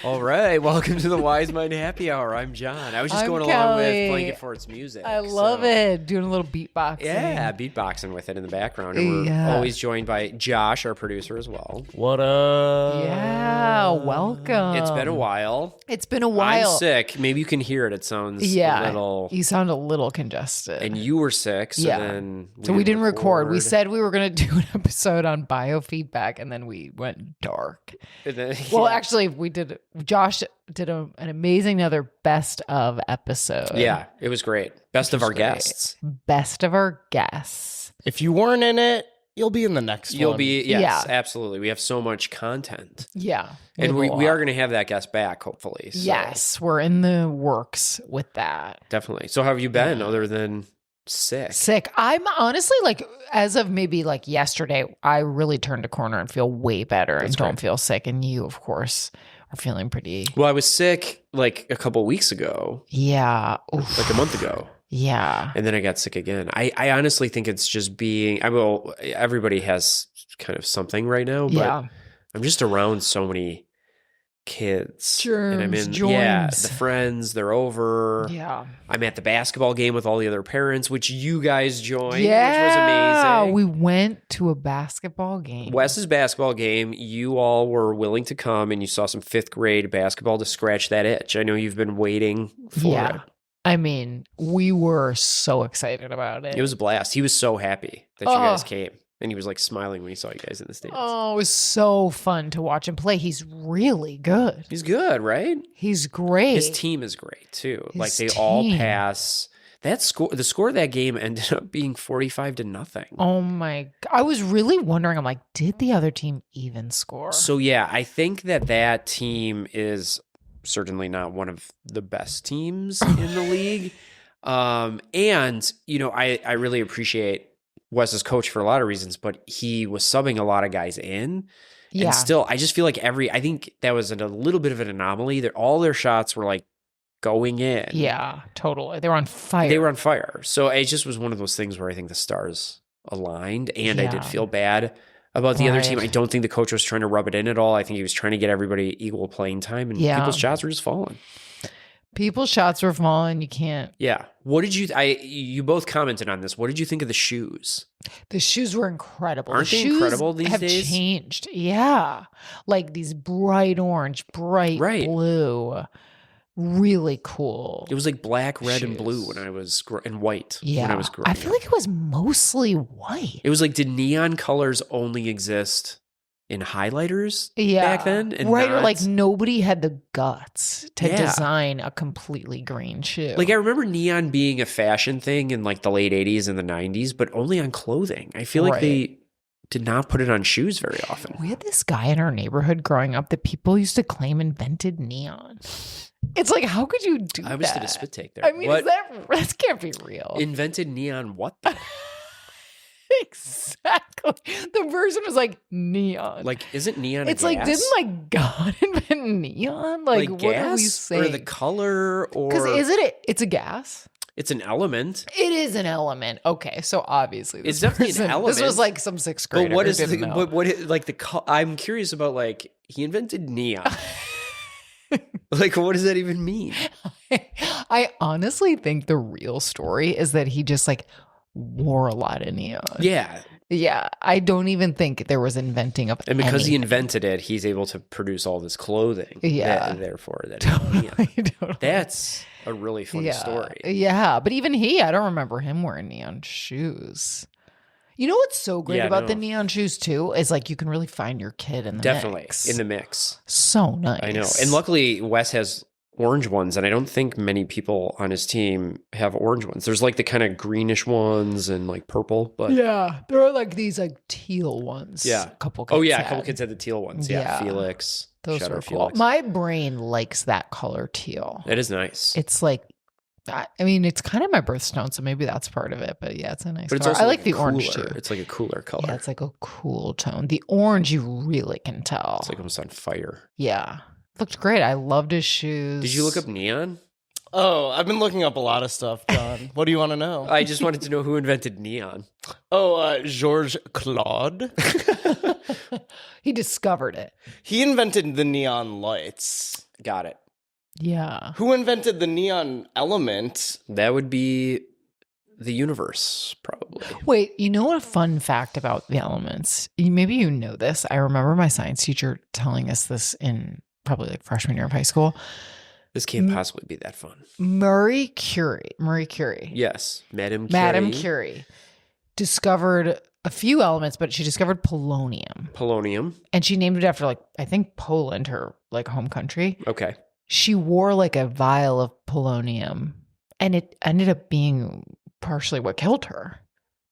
All right, welcome to the Wise Mind Happy Hour. I'm John. I was just going along with Blanket Fort's music. I love it. Doing a little beatboxing. Yeah, beatboxing with it in the background. And we're always joined by Josh, our producer, as well. What up? Yeah, welcome. It's been a while. I'm sick. Maybe you can hear it. It sounds a little... You sound a little congested. And you were sick, so then... we didn't record. We said we were going to do an episode on biofeedback, and then we went dark. Well, actually, we did... Josh did an amazing other best of episode. Yeah, it was great. Best of our guests. Best of our guests. If you weren't in it, you'll be in the next one. You'll be, yes, absolutely. We have so much content. Yeah. And we are going to have that guest back, hopefully. So. Yes, we're in the works with that. Definitely. So how have you been other than sick? I'm honestly as of maybe yesterday, I really turned a corner and feel way better and don't feel sick. And you, of course, are feeling pretty. Well, I was sick a couple weeks ago. Yeah. Oof. Like a month ago. Yeah. And then I got sick again. I honestly think it's just everybody has kind of something right now, but I'm just around so many kids. Germs, and I'm in, joins. The friends, they're over. Yeah. I'm at the basketball game with all the other parents, which you guys joined, which was Yeah. amazing. We went to a basketball game. Wes's basketball game, you all were willing to come and you saw some 5th grade basketball to scratch that itch. I know you've been waiting for it. I mean, we were so excited about it. It was a blast. He was so happy that you guys came. And he was smiling when he saw you guys in the stands. Oh, it was so fun to watch him play. He's really good. He's good, right? He's great. His team is great too. They all pass. That score, the score of that game ended up being 45-0. Oh my God. I was really wondering, I'm like, did the other team even score? So yeah, I think that team is certainly not one of the best teams in the league. And I really appreciate Wes's coach for a lot of reasons, but he was subbing a lot of guys in. Yeah. And still, I just feel like I think that was a little bit of an anomaly. All their shots were going in. Yeah, totally. They were on fire. So it just was one of those things where I think the stars aligned, and I did feel bad about the other team. I don't think the coach was trying to rub it in at all. I think he was trying to get everybody equal playing time, and people's shots were just falling. People's shots were falling. You can't. Yeah. What did you both commented on this. What did you think of the shoes? The shoes were incredible. Aren't they incredible these days? Have changed. Yeah. These bright orange, bright blue. Really cool. It was black, red, and blue when I was and white when I was growing I feel like it was mostly white. It was did neon colors only exist in highlighters back then? And or nobody had the guts to design a completely green shoe. I remember neon being a fashion thing in the late 80s and the 90s, but only on clothing. I feel like they did not put it on shoes very often. We had this guy in our neighborhood growing up that people used to claim invented neon. It's how could you do that? I was going to spit take there. I mean, that can't be real. Invented neon what? Exactly. The version was neon. Isn't neon it's a gas? Didn't God invent neon? Gas? What are we saying? Or the color? Or because it's a gas? It's an element. It is an element. Okay, so obviously it's definitely an element. This was some 6th grader. But what is I'm curious about he invented neon. What does that even mean? I honestly think the real story is that he just wore a lot of neon. Yeah. Yeah. I don't even think there was inventing of And because anything. he invented it, he's able to produce all this clothing. Yeah. Therefore, that totally. That's a really funny story. Yeah. But even I don't remember him wearing neon shoes. You know what's so great about the neon shoes too is you can really find your kid in the mix. In the mix. So nice. I know. And luckily Wes has orange ones, and I don't think many people on his team have orange ones. There's the kind of greenish ones and purple, but yeah, there are these teal ones. Yeah, a couple kids had the teal ones. Yeah. Felix, those are cool. Felix. My brain likes that color teal. It is nice. It's it's kind of my birthstone, so maybe that's part of it. But yeah, it's a nice. But it's color. also I like the orange too. It's a cooler color. Yeah, it's a cool tone. The orange, you really can tell. It's almost on fire. Yeah. Looked great. I loved his shoes. Did you look up neon? Oh, I've been looking up a lot of stuff, John. What do you want to know? I just wanted to know who invented neon. Oh, Georges Claude. He discovered it. He invented the neon lights. Got it. Yeah. Who invented the neon element? That would be the universe, probably. Wait, you know what a fun fact about the elements? Maybe you know this. I remember my science teacher telling us this in probably like freshman year of high school. This can't possibly be that fun. Marie Curie. Yes. Madame Curie discovered a few elements, but she discovered polonium. And she named it after, like, I think Poland, her like home country. Okay. She wore like a vial of polonium, and it ended up being partially what killed her.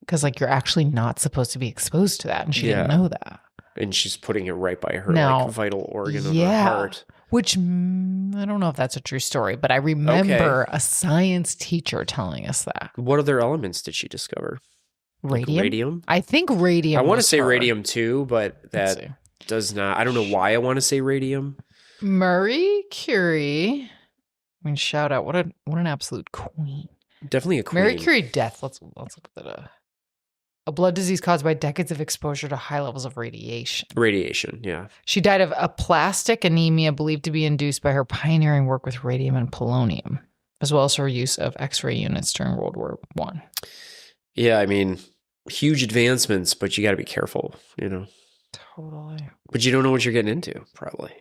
Because like you're actually not supposed to be exposed to that, and she didn't know that. And she's putting it right by her like vital organ of her heart. Which I don't know if that's a true story, but I remember a science teacher telling us that. What other elements did she discover? Radium? Like radium? I think radium. I want to say radium too, but that does not. I don't know why I want to say radium. Marie Curie. I mean, shout out. What an absolute queen. Definitely a queen. Marie Curie death. Let's look at that. A blood disease caused by decades of exposure to high levels of radiation. Radiation, yeah. She died of aplastic anemia believed to be induced by her pioneering work with radium and polonium, as well as her use of X-ray units during World War I. Yeah, I mean, huge advancements, but you got to be careful, you know. Totally. But you don't know what you're getting into, probably.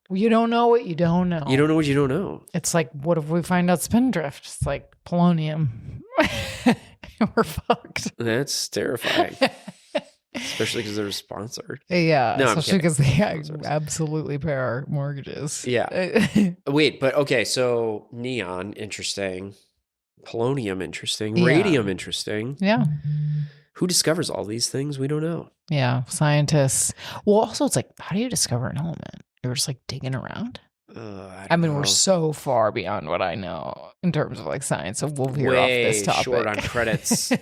Well, you don't know what you don't know. You don't know what you don't know. It's like, what if we find out spindrift? It's like polonium. We're fucked. That's terrifying. Especially because they're sponsored. Yeah, no, especially because they absolutely pay our mortgages. Yeah. Wait, but okay, so neon, interesting. Polonium, interesting. Yeah. Radium, interesting. Yeah. Who discovers all these things? We don't know. Yeah, scientists. Well, also, it's like, how do you discover an element? You're just like digging around. I mean, we're so far beyond what I know in terms of like science, so we'll veer off this topic. Short on credits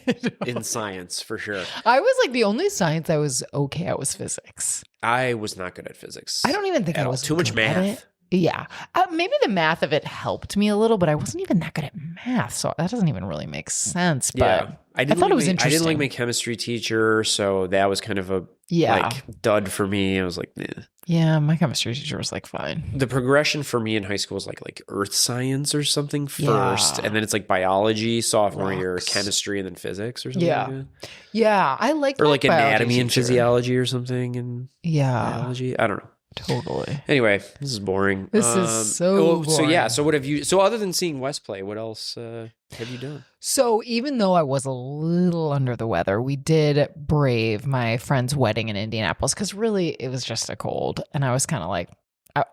in science, for sure. I was like, the only science I was okay at was physics. I was not good at physics. I don't even think I was too much math. Yeah. Maybe the math of it helped me a little, but I wasn't even that good at math, so that doesn't even really make sense. But I thought it was interesting. I didn't like my chemistry teacher, so that was kind of a like dud for me. I was like, eh. Yeah, my chemistry teacher was like fine. The progression for me in high school was like earth science or something first, and then it's like biology, sophomore year, chemistry, and then physics or something. Yeah, like that. Yeah, I like or like anatomy and physiology or something, and biology. I don't know. Totally. Anyway, this is boring. This is so boring. So yeah, so what have you? So other than seeing West play, what else have you done? So even though I was a little under the weather, we did brave my friend's wedding in Indianapolis because really it was just a cold, and I was kind of like,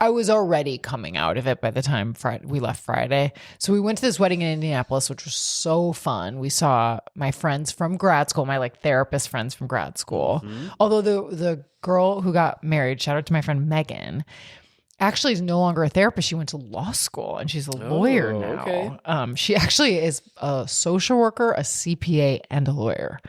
I was already coming out of it by the time we left Friday. So we went to this wedding in Indianapolis, which was so fun. We saw my friends from grad school, my like therapist friends from grad school. Mm-hmm. Although the girl who got married, shout out to my friend Megan, actually is no longer a therapist. She went to law school and she's a lawyer now. Okay. She actually is a social worker, a CPA, and a lawyer,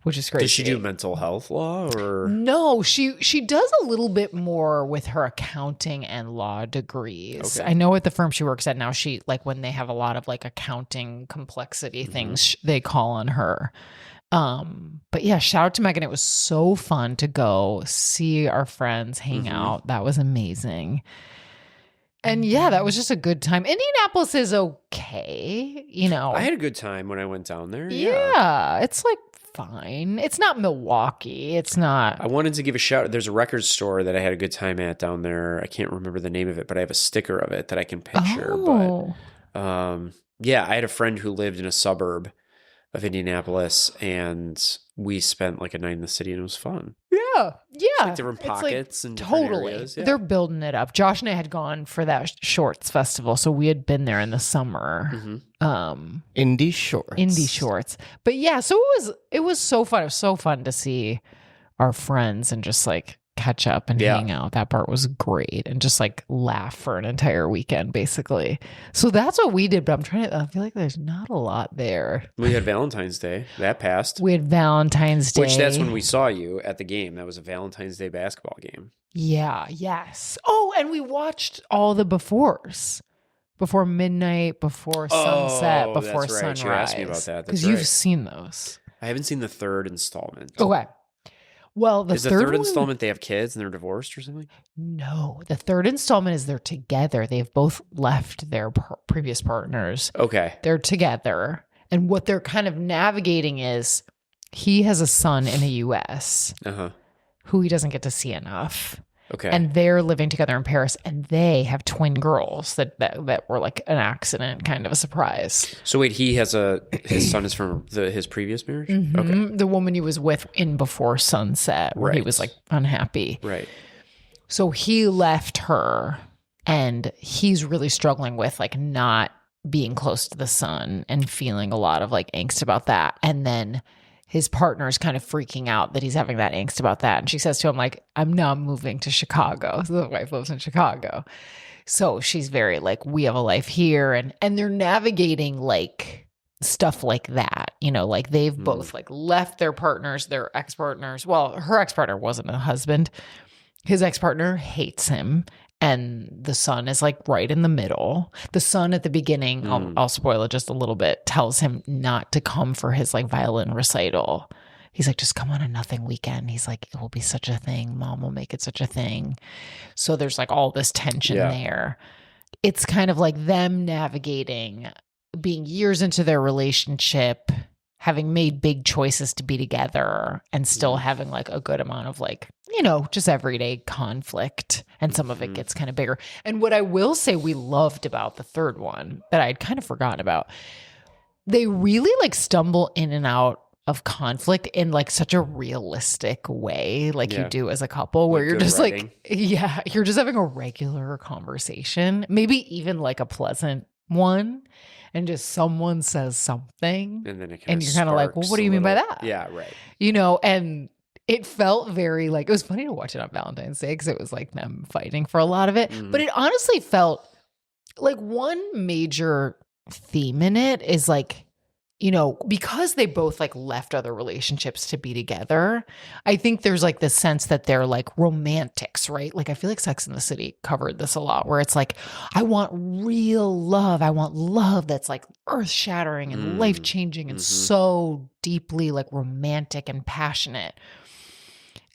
which is great. Does she do mental health law or? No, she does a little bit more with her accounting and law degrees. Okay. I know at the firm she works at now, she like when they have a lot of like accounting complexity things, they call on her. But yeah, shout out to Megan. It was so fun to go see our friends hang out. That was amazing. And yeah, that was just a good time. Indianapolis is okay, you know. I had a good time when I went down there. Yeah, it's like fine. It's not Milwaukee. It's not. I wanted to give a shout. There's a record store that I had a good time at down there. I can't remember the name of it, but I have a sticker of it that I can picture. Oh. But yeah, I had a friend who lived in a suburb of Indianapolis, and we spent like a night in the city, and it was fun. Yeah. Like different pockets and different areas. Yeah. They're building it up. Josh and I had gone for that Shorts festival, so we had been there in the summer. Indie Shorts. But yeah, so it was so fun. It was so fun to see our friends and just like catch up and hang out. That part was great, and just like laugh for an entire weekend basically. So that's what we did, but I feel like there's not a lot there. We had Valentine's Day. That passed. We had Valentine's Day. Which that's when we saw you at the game. That was a Valentine's Day basketball game. Yeah, yes. Oh, and we watched all the befores. before midnight, before sunset, before that's right. sunrise. You asked me about that. Because you've seen those. I haven't seen the third installment. Okay. Well, is the third installment they have kids and they're divorced or something? No, the third installment is they're together. They've both left their previous partners. Okay. They're together. And what they're kind of navigating is he has a son in the U.S. Who he doesn't get to see enough. Okay. And they're living together in Paris, and they have twin girls that were like an accident, kind of a surprise. So wait, his son is from his previous marriage? Mm-hmm. Okay. The woman he was with in Before Sunset, where he was like unhappy. Right. So he left her, and he's really struggling with like not being close to the son and feeling a lot of like angst about that. And then his partner is kind of freaking out that he's having that angst about that. And she says to him, like, I'm now moving to Chicago. So the wife lives in Chicago. So she's very like, we have a life here. And they're navigating like stuff like that. You know, like they've both like left their partners, their ex-partners. Well, her ex-partner wasn't a husband. His ex-partner hates him. And the son is like right in the middle. The son at the beginning, I'll spoil it just a little bit, tells him not to come for his like violin recital. He's like, just come on a nothing weekend. He's like, it will be such a thing. Mom will make it such a thing. So there's like all this tension there. It's kind of like them navigating, being years into their relationship, having made big choices to be together and still having like a good amount of like, you know, just everyday conflict. And some of it gets kind of bigger. And what I will say we loved about the third one that I'd kind of forgotten about, they really like stumble in and out of conflict in like such a realistic way, like you do as a couple, where you're just writing. Like, you're just having a regular conversation, maybe even like a pleasant one. And just someone says something. And then you're kind of like, well, what do you mean by that? Yeah, right. You know, and it felt very like, it was funny to watch it on Valentine's Day because it was like them fighting for a lot of it. But it honestly felt like one major theme in it is like, you know, because they both like left other relationships to be together, I think there's like this sense that they're like romantics, right? Like I feel like Sex and the City covered this a lot where it's like, I want real love. I want love that's like earth shattering and life changing and so deeply like romantic and passionate.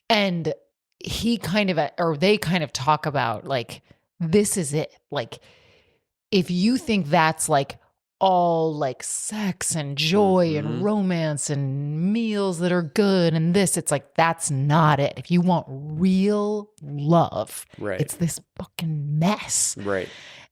And he kind of, or they kind of talk about like, this is it. Like, if you think that's like all like sex and joy and romance and meals that are good and this, it's like, that's not it. If you want real love, it's this fucking mess. Right.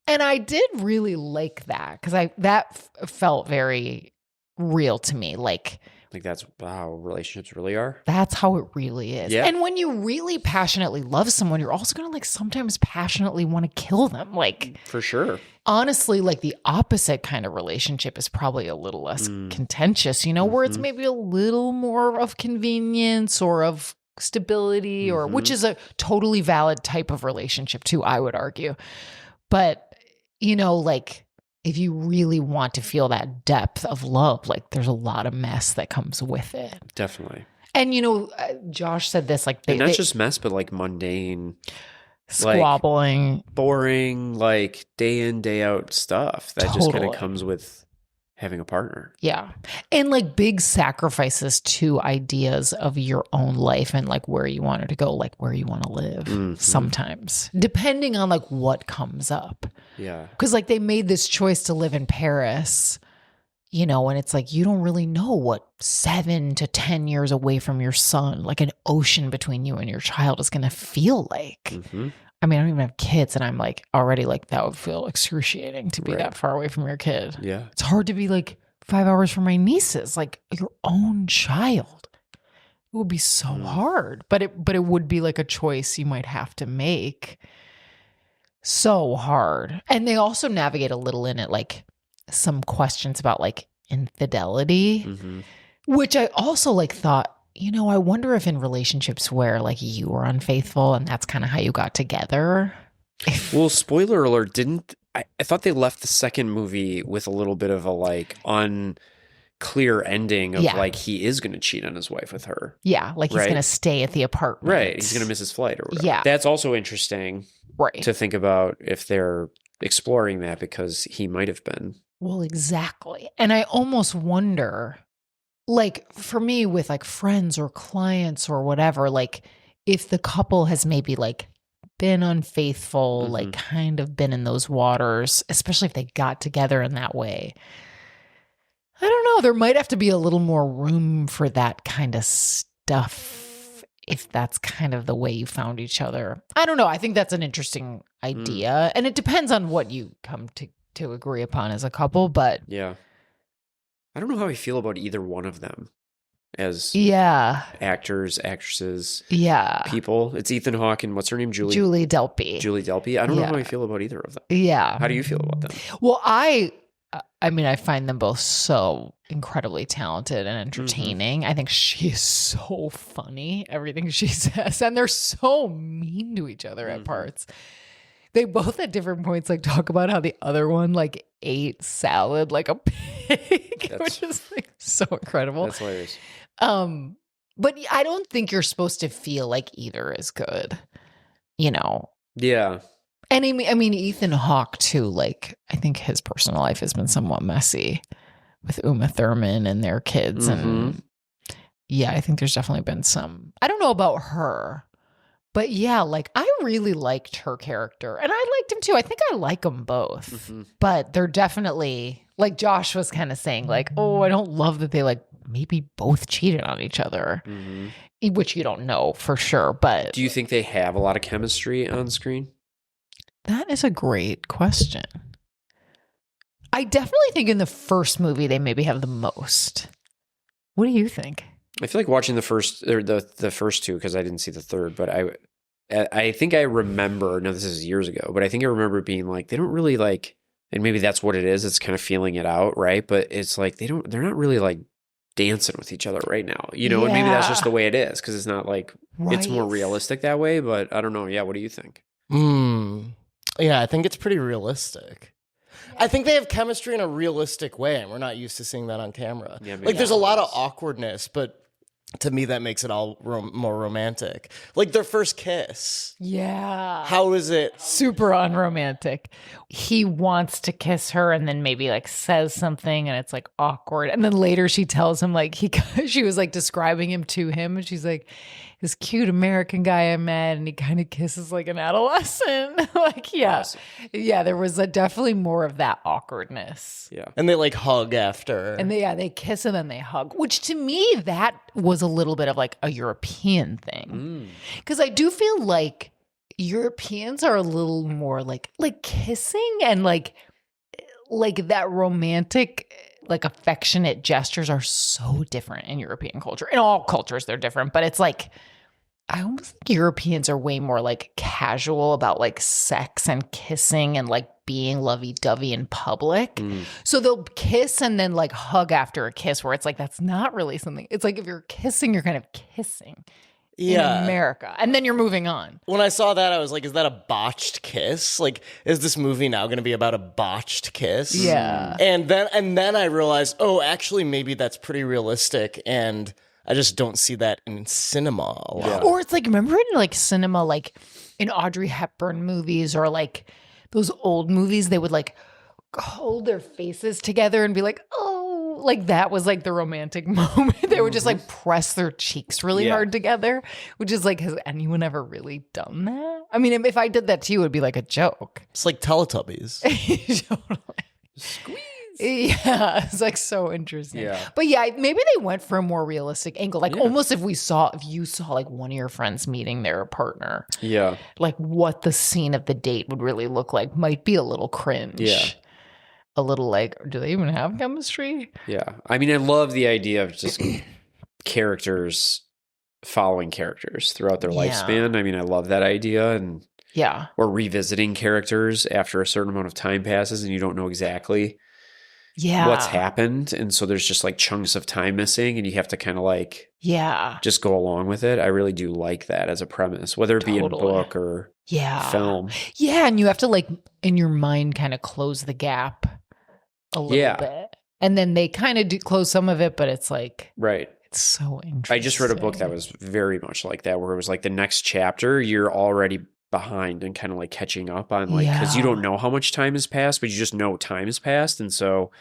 And I did really like that because that felt very real to me. Like that's how relationships really are. That's how it really is. Yeah. And when you really passionately love someone, you're also going to like sometimes passionately want to kill them. Like for sure. Honestly, like the opposite kind of relationship is probably a little less contentious, you know, where it's maybe a little more of convenience or of stability or which is a totally valid type of relationship too, I would argue. But, you know, like if you really want to feel that depth of love, like there's a lot of mess that comes with it. Definitely. And, you know, Josh said this, like, not just mess, but like mundane, squabbling, like, boring, like day in, day out stuff that just kind of comes with having a partner. Yeah. And like big sacrifices to ideas of your own life and like where you want it to go, like where you want to live sometimes, depending on like what comes up. Yeah. Because like they made this choice to live in Paris, you know, and it's like you don't really know what 7 to 10 years away from your son, like an ocean between you and your child is going to feel like. I mean, I don't even have kids and I'm like already like that would feel excruciating to be that far away from your kid. Yeah. It's hard to be like 5 hours from my nieces, like your own child. It would be so hard, but it would be like a choice you might have to make. So hard. And they also navigate a little in it, like some questions about like infidelity, which I also like thought, you know, I wonder if in relationships where like you were unfaithful and that's kind of how you got together. Well, spoiler alert, I thought they left the second movie with a little bit of a like unclear ending of like he is going to cheat on his wife with her. Yeah, like he's going to stay at the apartment. Right, he's going to miss his flight or whatever. Yeah. That's also interesting. Right. To think about if they're exploring that because he might have been. Well, exactly. And I almost wonder, like, for me with like friends or clients or whatever, like if the couple has maybe like been unfaithful, like kind of been in those waters, especially if they got together in that way. I don't know. There might have to be a little more room for that kind of stuff if that's kind of the way you found each other. I don't know. I think that's an interesting idea. And it depends on what you come to agree upon as a couple, but yeah. I don't know how I feel about either one of them as actors, actresses, people. It's Ethan Hawke and what's her name? Julie Delpy. Julie Delpy. I don't know how I feel about either of them. Yeah. How do you feel about them? Well, I mean, I find them both so incredibly talented and entertaining. I think she is so funny, everything she says. And they're so mean to each other at parts. They both at different points like talk about how the other one like ate salad like a pig, which is like so incredible. That's hilarious. But I don't think you're supposed to feel like either is good, you know? Yeah. And I mean, Ethan Hawke too, like I think his personal life has been somewhat messy with Uma Thurman and their kids. And yeah, I think there's definitely been some, I don't know about her, but yeah, like I really liked her character and I liked him too. I think I like them both, but they're definitely like Josh was kind of saying like, oh, I don't love that they like maybe both cheated on each other, which you don't know for sure. But do you think they have a lot of chemistry on screen? That is a great question. I definitely think in the first movie they maybe have the most. What do you think? I feel like watching the first two because I didn't see the third, but I think I remember. Now this is years ago, but I think I remember being like they don't really like, and maybe that's what it is. It's kind of feeling it out, right? But it's like they're not really like dancing with each other right now, you know. And maybe that's just the way it is because it's not like it's more realistic that way. But I don't know. Yeah, what do you think? Yeah, I think it's pretty realistic. I think they have chemistry in a realistic way, and we're not used to seeing that on camera. Yeah, like, there's a lot of awkwardness, but to me, that makes it all more romantic. Like, their first kiss. Yeah. How is it? Super unromantic. He wants to kiss her and then maybe, like, says something, and it's, like, awkward. And then later she tells him, like, she was, like, describing him to him, and she's like, this cute American guy I met, and he kind of kisses like an adolescent. Like, yeah. Awesome. Yeah, there was definitely more of that awkwardness. Yeah. And they like hug after. And they kiss and then they hug, which to me, that was a little bit of like a European thing. Because I do feel like Europeans are a little more like kissing and like that romantic, like affectionate gestures are so different in European culture. In all cultures, they're different, but it's like, I almost think Europeans are way more like casual about like sex and kissing and like being lovey-dovey in public. So they'll kiss and then like hug after a kiss where it's like, that's not really something. It's like if you're kissing, you're kind of kissing in America. And then you're moving on. When I saw that, I was like, is that a botched kiss? Like, is this movie now going to be about a botched kiss? Yeah. And then I realized, oh, actually, maybe that's pretty realistic. And I just don't see that in cinema a lot. Yeah. Or it's like, remember in like cinema, like in Audrey Hepburn movies or like those old movies, they would like hold their faces together and be like, oh, like that was like the romantic moment. They would just like press their cheeks really hard together, which is like, has anyone ever really done that? I mean, if I did that to you, it would be like a joke. It's like Teletubbies. Totally. Squeeze. Yeah, it's like so interesting. Yeah. But yeah, maybe they went for a more realistic angle. Like almost if you saw like one of your friends meeting their partner. Yeah. Like what the scene of the date would really look like might be a little cringe. Yeah. A little like, do they even have chemistry? Yeah. I mean, I love the idea of just characters following characters throughout their lifespan. I mean, I love that idea. And or revisiting characters after a certain amount of time passes and you don't know exactly what's happened. And so there's just like chunks of time missing and you have to kind of like just go along with it. I really do like that as a premise, whether it be in book or film. Yeah. And you have to like in your mind kind of close the gap a little bit. And then they kind of do close some of it, but it's like it's so interesting. I just read a book that was very much like that, where it was like the next chapter, you're already behind and kind of like catching up on like, because you don't know how much time has passed, but you just know time has passed. And so,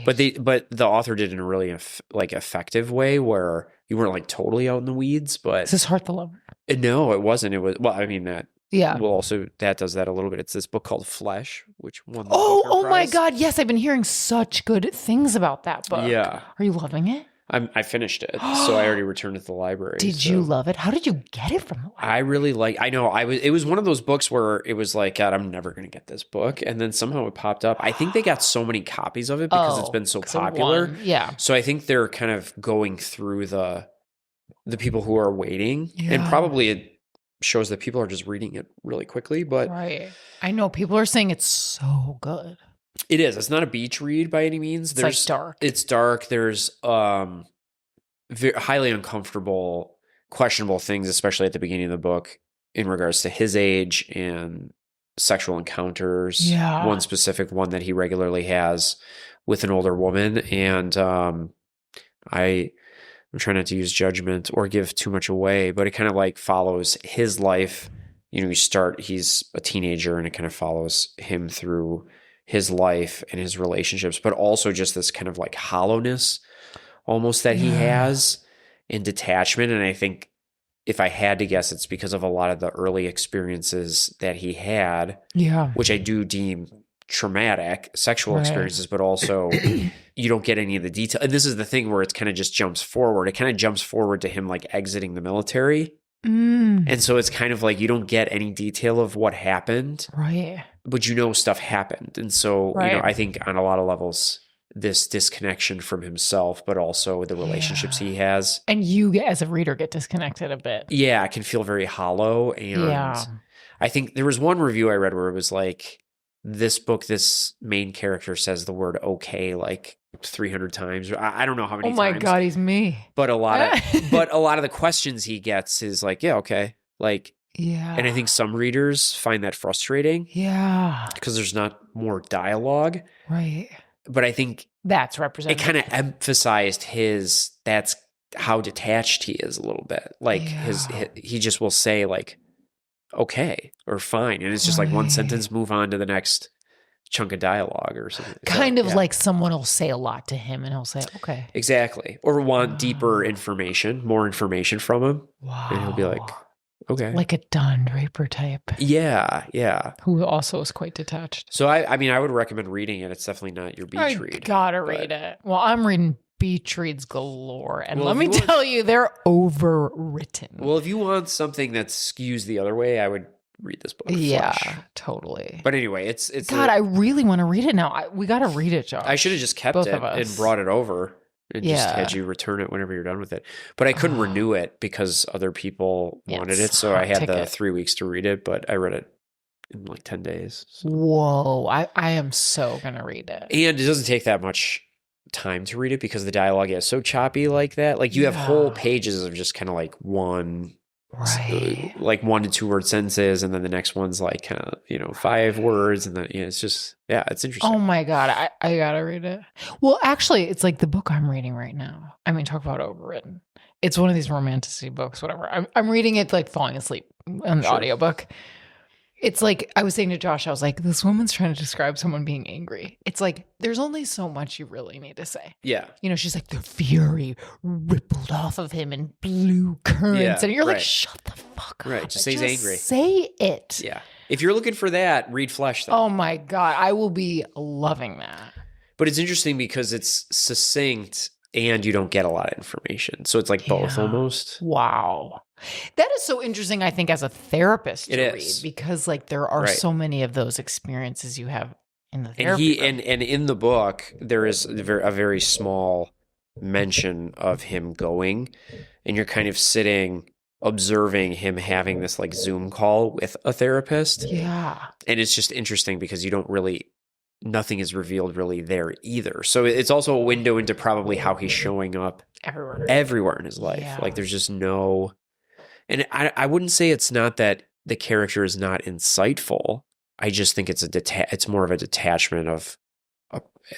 but the author did it in a really effective way where you weren't like totally out in the weeds. But is this Heart the Lover? No, it wasn't. It was, well, I mean that. Yeah. Well, also that does that a little bit. It's this book called Flesh, which won the Booker Prize. My God. Yes. I've been hearing such good things about that book. Yeah. Are you loving it? I finished it. So I already returned it to the library. Did you love it? How did you get it from the library? I really it was one of those books where it was like, God, I'm never going to get this book. And then somehow it popped up. I think they got so many copies of it because it's been so popular. Yeah. So I think they're kind of going through the people who are waiting. Yeah. And probably it shows that people are just reading it really quickly. But right. I know people are saying it's so good. It is. It's not a beach read by any means. It's like dark. It's dark. There's highly uncomfortable, questionable things, especially at the beginning of the book, in regards to his age and sexual encounters. Yeah. One specific one that he regularly has with an older woman. And I'm trying not to use judgment or give too much away, but it kind of like follows his life. You know, he's a teenager and it kind of follows him through his life and his relationships, but also just this kind of like hollowness almost that he has in detachment. And I think if I had to guess, it's because of a lot of the early experiences that he had, which I do deem traumatic sexual experiences, but also you don't get any of the detail. And this is the thing where it's kind of just jumps forward. It kind of jumps forward to him like exiting the military. And so it's kind of like you don't get any detail of what happened. Right. But you know stuff happened. And so, you know, I think on a lot of levels, this disconnection from himself, but also the relationships he has. And you as a reader get disconnected a bit. Yeah, it can feel very hollow. And I think there was one review I read where it was like, this book, this main character says the word okay like 300 times. I don't know how many times. Oh my God, he's me. But a lot of the questions he gets is like, yeah, okay. Like, and I think some readers find that frustrating. Yeah. Because there's not more dialogue. Right. But I think that's representative. It kind of emphasized that's how detached he is a little bit. Like he just will say like, okay, or fine. And it's just like one sentence, move on to the next chunk of dialogue or something. Kind of like someone will say a lot to him and he'll say, okay. Exactly. Or want deeper information, more information from him. Wow. And he'll be like, okay. Like a Don Draper type. Yeah, yeah. Who also is quite detached. So I mean, I would recommend reading it. It's definitely not your beach read. Gotta read it. Well, I'm reading beach reads galore. And let me tell you, they're overwritten. Well, if you want something that skews the other way, I would read this book. Yeah, Flesh. Totally. But anyway, it's God, I really want to read it now. We got to read it, Josh. I should have just kept it and brought it over and just had you return it whenever you're done with it. But I couldn't renew it because other people wanted it. So I had the 3 weeks to read it, but I read it in like 10 days. So. Whoa. I am so going to read it. And it doesn't take that much time to read it because the dialogue is so choppy like that. Like you have whole pages of just kind of like one... Right. Like 1 to 2 word sentences, and then the next one's like kind of 5 words, and then it's just it's interesting. Oh my God, I gotta read it. Well, actually, it's like the book I'm reading right now. I mean, talk about overwritten. It's one of these romantasy books, whatever. I'm reading it like falling asleep on the audiobook. It's like, I was saying to Josh, I was like, this woman's trying to describe someone being angry. It's like, there's only so much you really need to say. Yeah. You know, she's like, the fury rippled off of him in blue currents. And you're like, shut the fuck up. Right. Just say he's angry. Say it. Yeah. If you're looking for that, read Flesh then. Oh my God. I will be loving that. But it's interesting because it's succinct and you don't get a lot of information. So it's like both almost. Wow. That is so interesting, I think, as a therapist to read, because like there are so many of those experiences you have in the therapy. And in the book, there is a very small mention of him going, and you're kind of sitting observing him having this like Zoom call with a therapist. Yeah. And it's just interesting because you don't really, nothing is revealed really there either. So it's also a window into probably how he's showing up everywhere in his life. Yeah. Like there's just no... And I wouldn't say it's not that the character is not insightful. I just think it's it's more of a detachment of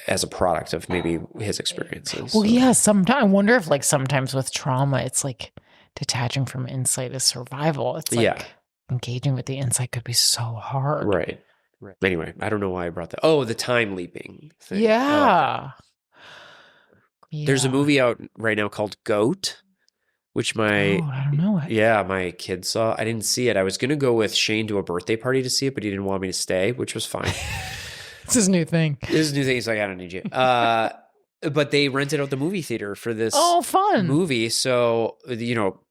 as a product of maybe his experiences. Well, yeah. Sometimes I wonder if like sometimes with trauma, it's like detaching from insight is survival. It's like engaging with the insight could be so hard. Right. Anyway, I don't know why I brought that. Oh, the time leaping thing. Yeah. There's a movie out right now called Goat, which I don't know it. Yeah, my kid saw. I didn't see it. I was going to go with Shane to a birthday party to see it, but he didn't want me to stay, which was fine. It's his new thing. He's like, I don't need you. But they rented out the movie theater for this fun movie. So,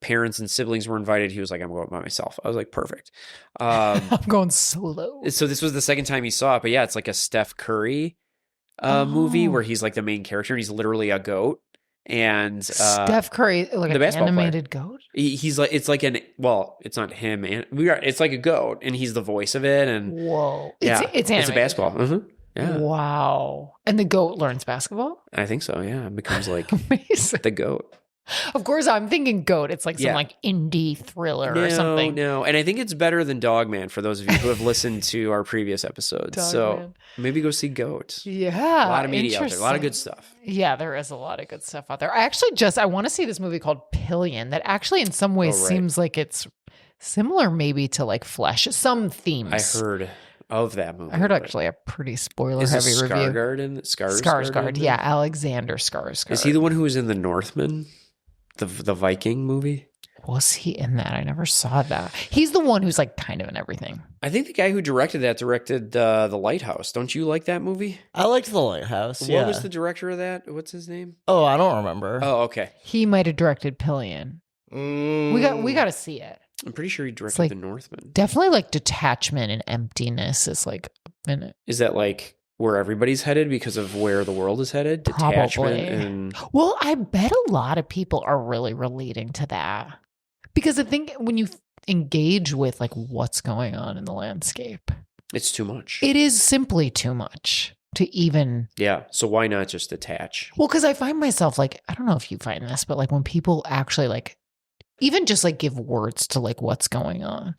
parents and siblings were invited. He was like, I'm going by myself. I was like, perfect. I'm going solo. So this was the second time he saw it. But yeah, it's like a Steph Curry movie where he's like the main character. And he's literally a goat. And Steph Curry, like an animated goat? He's like, it's like it's not him. It's like a goat. And he's the voice of it. And whoa. Yeah, it's animated. It's a basketball. Mm-hmm. Yeah. Wow. And the goat learns basketball? I think so, yeah. It becomes like amazing. The goat. Of course, I'm thinking goat. It's like some like indie thriller or something. No, and I think it's better than Dogman for those of you who have listened to our previous episodes. So maybe go see Goat. Yeah. A lot of media out there. A lot of good stuff. Yeah, there is a lot of good stuff out there. I want to see this movie called Pillion that actually in some ways seems like it's similar maybe to like Flesh. Some themes. I heard of that movie. I heard actually a pretty spoiler-heavy review. Skarsgård, yeah, Alexander Skarsgård. Is he the one who was in The Northman, the Viking movie? Was he in that? I never saw that. He's the one who's like kind of in everything. I think the guy who directed The Lighthouse. Don't you like that movie? I liked The Lighthouse. What was the director of that? What's his name? Oh, I don't remember. Oh, okay. He might have directed Pillion. We got to see it. I'm pretty sure he directed The Northman. Definitely like detachment and emptiness is like in it. Is that like where everybody's headed because of where the world is headed? Detachment. Well, I bet a lot of people are really relating to that. Because I think when you engage with like what's going on in the landscape, it's too much. It is simply too much to even. Yeah. So why not just detach? Well, because I find myself like, I don't know if you find this, but like when people actually like, even just like give words to like what's going on,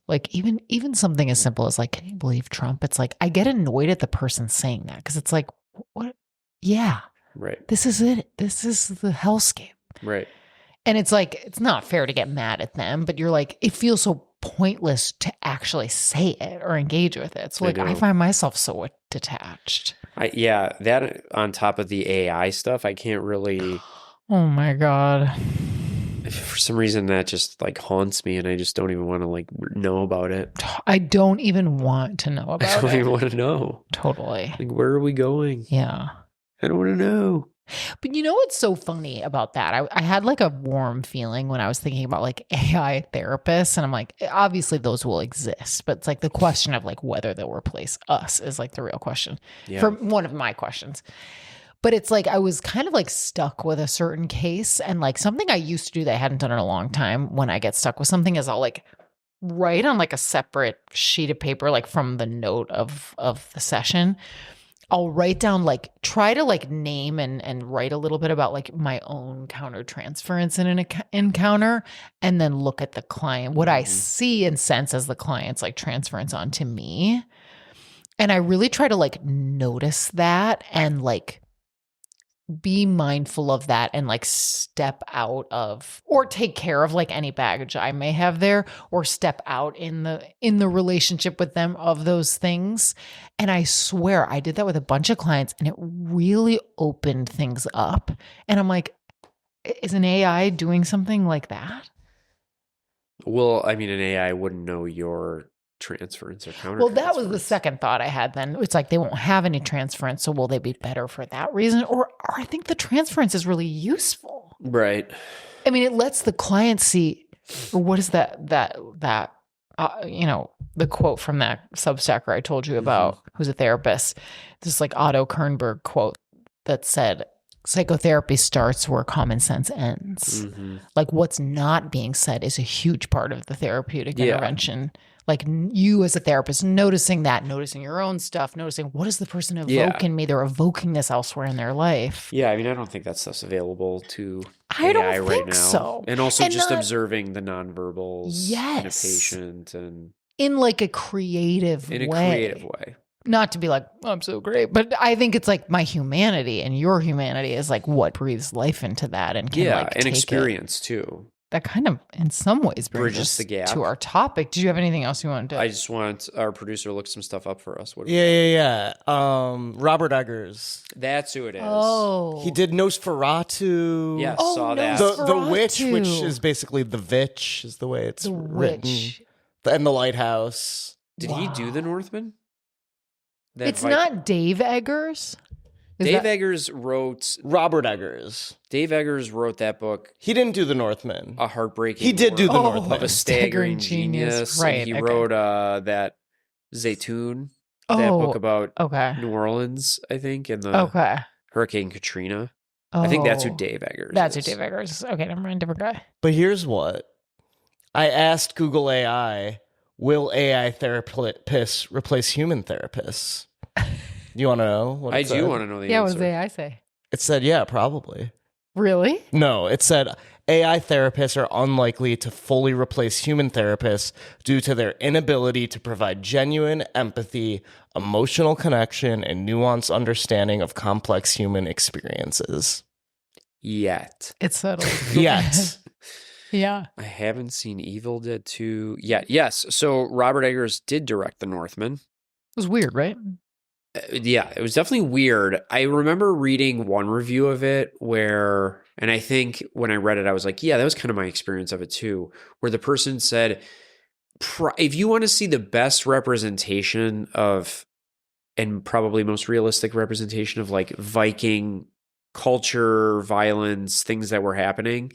like even something as simple as like, can you believe Trump? It's like, I get annoyed at the person saying that because it's like, what? Yeah. Right. This is it. This is the hellscape. Right. And it's like, it's not fair to get mad at them, but you're like, it feels so pointless to actually say it or engage with it. So like, I find myself so detached. That on top of the AI stuff, I can't really. Oh my God. For some reason, that just like haunts me, and I just don't even want to like know about it. I don't even want to know about it. I don't even want to know. Totally. Like, where are we going? Yeah. I don't want to know. But you know what's so funny about that? I had like a warm feeling when I was thinking about like AI therapists, and I'm like, obviously those will exist, but it's like the question of like whether they'll replace us is like the real question for one of my questions. But it's like I was kind of like stuck with a certain case, and like something I used to do that I hadn't done in a long time when I get stuck with something is I'll like write on like a separate sheet of paper, like from the note of the session. I'll write down like try to like name and write a little bit about like my own countertransference in an encounter, and then look at the client, what I see and sense as the client's like transference onto me. And I really try to like notice that and like be mindful of that and like step out of or take care of like any baggage I may have there or step out in the relationship with them of those things. And I swear I did that with a bunch of clients and it really opened things up. And I'm like, is an AI doing something like that? Well, I mean, an AI wouldn't know your transference or counter. Well, that was the second thought I had then. It's like they won't have any transference, so will they be better for that reason? Or I think the transference is really useful. Right. I mean, it lets the client see, or what is that the quote from that Substacker I told you about, who's a therapist, this like Otto Kernberg quote that said, psychotherapy starts where common sense ends. Like what's not being said is a huge part of the therapeutic intervention. Like you as a therapist, noticing your own stuff, noticing what does the person evoke in me? They're evoking this elsewhere in their life. Yeah, I mean, I don't think that stuff's available to AI right think now. So. And also just observing the nonverbals in a patient and in like a creative way. In a creative way. Not to be like, oh, I'm so great, but I think it's like my humanity and your humanity is like what breathes life into that and can like and take experience too. that kind of, in some ways, bridges us the gap to our topic. Did you have anything else you wanted to? I just want our producer to look some stuff up for us. Yeah. Robert Eggers. That's who it is. Oh. He did Nosferatu. Yeah, saw that. The Witch, which is basically The Vitch, is the way it's written. And The Lighthouse. Did he do The Northman? It's not Dave Eggers? Eggers wrote... Robert Eggers. Dave Eggers wrote that book. He didn't do The Northman. A heartbreaking... He did do The Northman. Of a staggering genius. Right. He wrote that Zaytoon, that book about New Orleans, I think, and the Hurricane Katrina. I think that's who Dave Eggers is. That's who Dave Eggers is. Okay, never mind, different guy. But here's what. I asked Google AI, will AI therapists replace human therapists? You want to know what it said? I do want to know the answer. Yeah, what does AI say? It said, yeah, probably. Really? No, it said AI therapists are unlikely to fully replace human therapists due to their inability to provide genuine empathy, emotional connection, and nuanced understanding of complex human experiences. Yet. It's settled. Yet. Yeah. I haven't seen Evil Dead 2 yet. Yes, so Robert Eggers did direct The Northman. It was weird, right? Yeah, it was definitely weird. I remember reading one review of it where, and I think when I read it, I was like, yeah, that was kind of my experience of it too, where the person said, if you want to see the best representation of, and probably most realistic representation of like Viking culture, violence, things that were happening,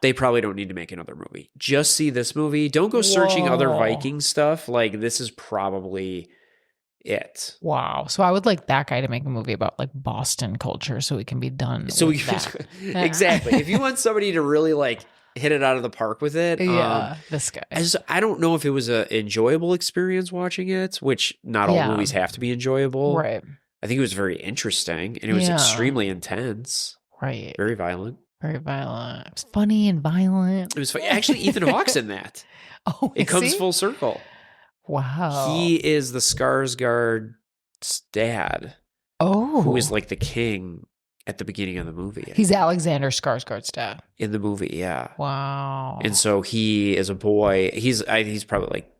they probably don't need to make another movie. Just see this movie. Don't go searching other Viking stuff. Like, this is probably it. Wow. So I would like that guy to make a movie about like Boston culture so we can be done. So we can, exactly. If you want somebody to really like hit it out of the park with it. This guy. I don't know if it was an enjoyable experience watching it, which not all movies have to be enjoyable. Right. I think it was very interesting and it was extremely intense. Right. Very violent. Very violent. It was funny and violent. It was funny. Actually, Ethan Hawke's in that. Oh, it comes full circle. Wow. He is the Skarsgård's dad. Oh. Who is like the king at the beginning of the movie. He's Alexander Skarsgård's dad. In the movie, yeah. Wow. And so he is a boy. He's probably like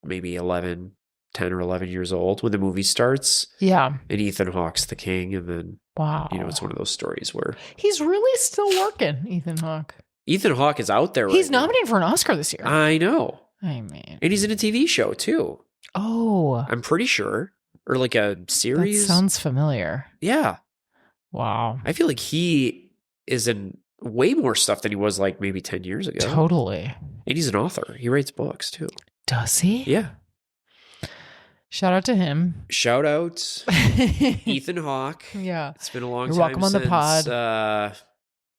maybe 10 or 11 years old when the movie starts. Yeah. And Ethan Hawke's the king. And then, it's one of those stories where... He's really still working, Ethan Hawke. Ethan Hawke is out there He's nominated for an Oscar this year. I know. I mean. And he's in a TV show, too. Oh. I'm pretty sure. Or like a series. That sounds familiar. Yeah. Wow. I feel like he is in way more stuff than he was like maybe 10 years ago. Totally. And he's an author. He writes books, too. Does he? Yeah. Shout out to him. Shout out Ethan Hawke. Yeah. It's been a long You're time welcome on the pod.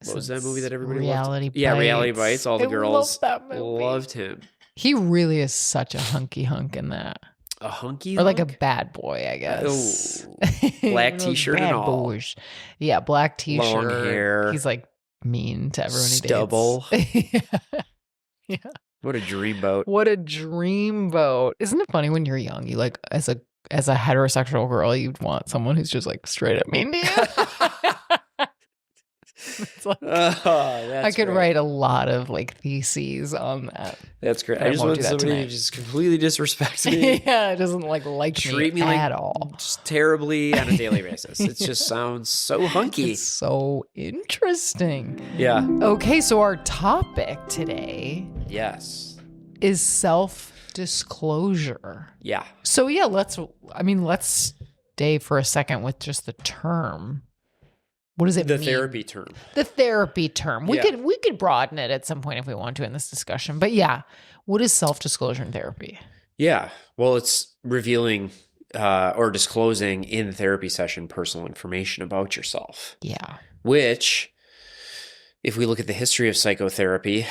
What was that movie that everybody Reality loved? Bites. Yeah, Reality Bites. All the girls loved him. He really is such a hunky hunk in that. A hunky Or like a hunk? bad boy, I guess. Oh. Black t-shirt and all. Boys. Yeah, black t-shirt. Long hair. He's like mean to everyone Stubble. he dates. Yeah. What a dreamboat. What a dreamboat. Isn't it funny when you're young, you like as a heterosexual girl, you'd want someone who's just like straight up mean to you? It's like, I could write a lot of like theses on that. That's great. I just want somebody who just completely disrespects me. Yeah, it doesn't like treat me at all. Just terribly on a daily basis. It just sounds so hunky. It's so interesting. Yeah. Okay, so our topic today is self-disclosure. Yeah. So yeah, let's stay for a second with just the term. What does it mean? The therapy term. The therapy term. We could broaden it at some point if we want to in this discussion. But yeah, what is self-disclosure in therapy? Yeah. Well, it's revealing or disclosing in the therapy session personal information about yourself. Yeah. Which, if we look at the history of psychotherapy,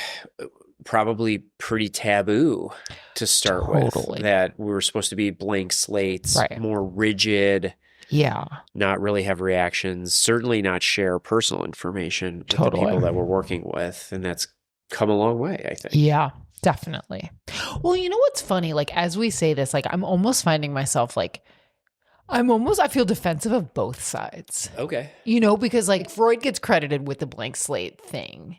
probably pretty taboo to start with. That we were supposed to be blank slates, more rigid. Yeah. Not really have reactions, certainly not share personal information with the people that we're working with. And that's come a long way, I think. Yeah, definitely. Well, you know what's funny? Like, as we say this, like, I'm almost finding myself like, I feel defensive of both sides. Okay. You know, because like Freud gets credited with the blank slate thing.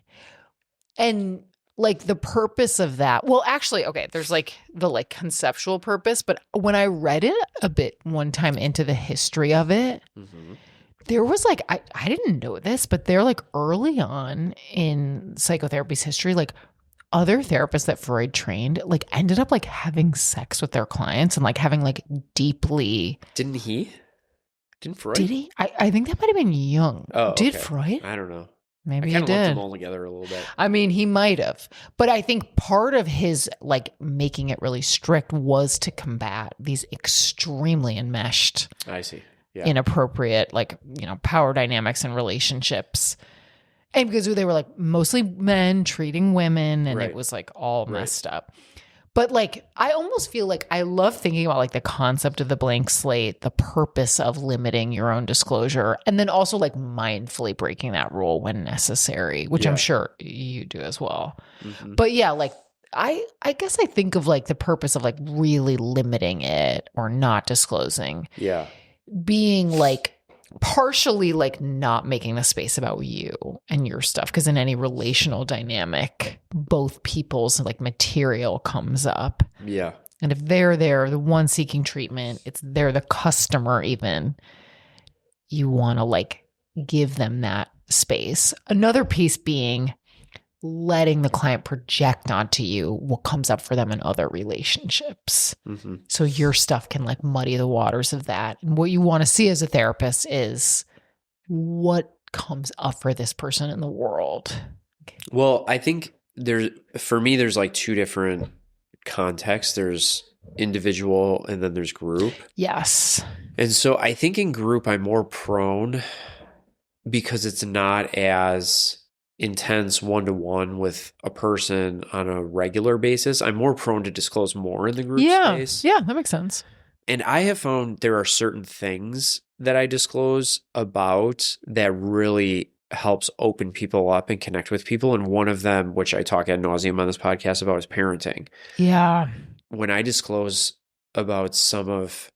And like the purpose of that. Well, actually, okay, there's like the like conceptual purpose, but when I read it a bit one time into the history of it, there was like, I didn't know this, but they're like early on in psychotherapy's history, like other therapists that Freud trained, like ended up like having sex with their clients and like having like deeply. Didn't he? Didn't Freud? Did he? I think that might have been Jung. Oh, did okay. Freud? I don't know. Maybe I he did. lumped them all together a little bit. I mean, he might have. But I think part of his like making it really strict was to combat these extremely enmeshed, I see. Yeah. inappropriate, like, you know, power dynamics and relationships. And because they were like mostly men treating women and it was like all messed up. But like, I almost feel like I love thinking about like the concept of the blank slate, the purpose of limiting your own disclosure, and then also like mindfully breaking that rule when necessary, which I'm sure you do as well. But yeah, like I guess I think of like the purpose of like really limiting it or not disclosing. Yeah. Being like partially like not making the space about you and your stuff, because in any relational dynamic both people's like material comes up, and if they're there, the one seeking treatment, they're the customer, even you want to like give them that space. Another piece being letting the client project onto you what comes up for them in other relationships. So your stuff can like muddy the waters of that. And what you want to see as a therapist is what comes up for this person in the world. Well, I think for me, there's like two different contexts. There's individual and then there's group. Yes. And so I think in group, I'm more prone because it's not as intense one-to-one with a person on a regular basis. I'm more prone to disclose more in the group space. Yeah, that makes sense. And I have found there are certain things that I disclose about that really helps open people up and connect with people. And one of them, which I talk ad nauseum on this podcast about, is parenting. Yeah. When I disclose about some of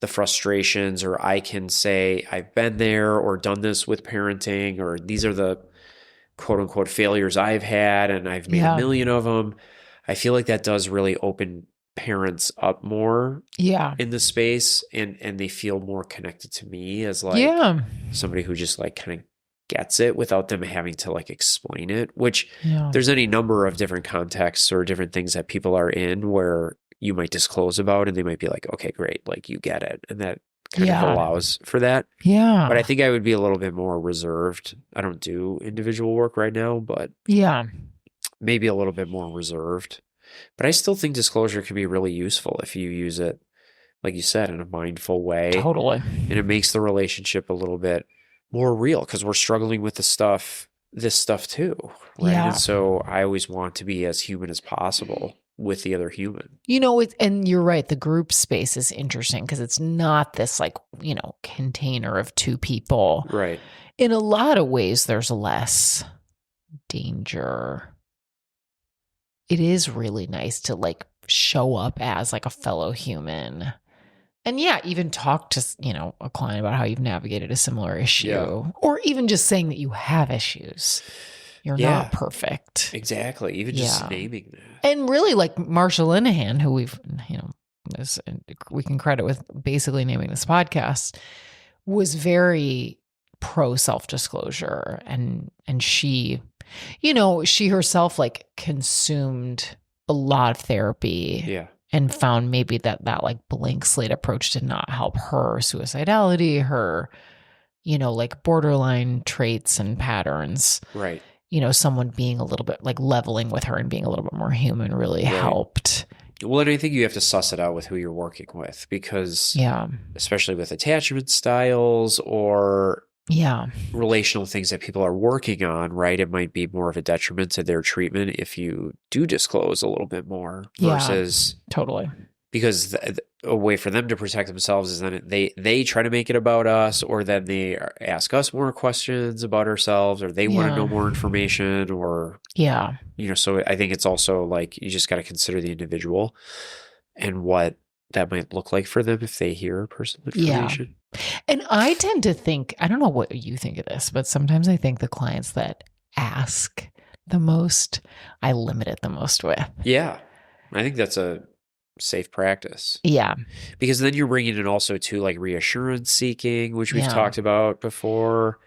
the frustrations, or I can say I've been there or done this with parenting, or these are the quote unquote failures I've had and I've made a million of them, I feel like that does really open parents up more in the space, and they feel more connected to me as like somebody who just like kind of gets it without them having to like explain it, which there's any number of different contexts or different things that people are in where you might disclose about and they might be like, okay, great, like you get it. And that kind of allows for that. Yeah. But I think I would be a little bit more reserved. I don't do individual work right now, but maybe a little bit more reserved. But I still think disclosure can be really useful if you use it, like you said, in a mindful way. Totally. And it makes the relationship a little bit more real because we're struggling with this stuff too. Right. Yeah. And so I always want to be as human as possible with the other human. You know, and you're right. The group space is interesting because it's not this like, you know, container of two people. Right. In a lot of ways, there's less danger. It is really nice to like show up as like a fellow human. And even talk to, you know, a client about how you've navigated a similar issue, or even just saying that you have issues. You're not perfect. Exactly. Even just naming that. And really, like Marsha Linehan, who we've, you know, we can credit with basically naming this podcast, was very pro self-disclosure. And she, you know, she herself like consumed a lot of therapy. Yeah. And found maybe that like blank slate approach did not help her suicidality, her, you know, like borderline traits and patterns. Right. You know, someone being a little bit like leveling with her and being a little bit more human really helped. Well, and I think you have to suss it out with who you're working with because, especially with attachment styles or relational things that people are working on, right? It might be more of a detriment to their treatment if you do disclose a little bit more versus totally. Because a way for them to protect themselves is then they try to make it about us, or then they ask us more questions about ourselves, or they want to know more information, or you know. So I think it's also like you just got to consider the individual and what that might look like for them if they hear personal information. And I tend to think, I don't know what you think of this, but sometimes I think the clients that ask the most, I limit it the most with. Yeah. I think that's a safe practice. Yeah. Because then you're bringing in also to like reassurance seeking, which we've talked about before.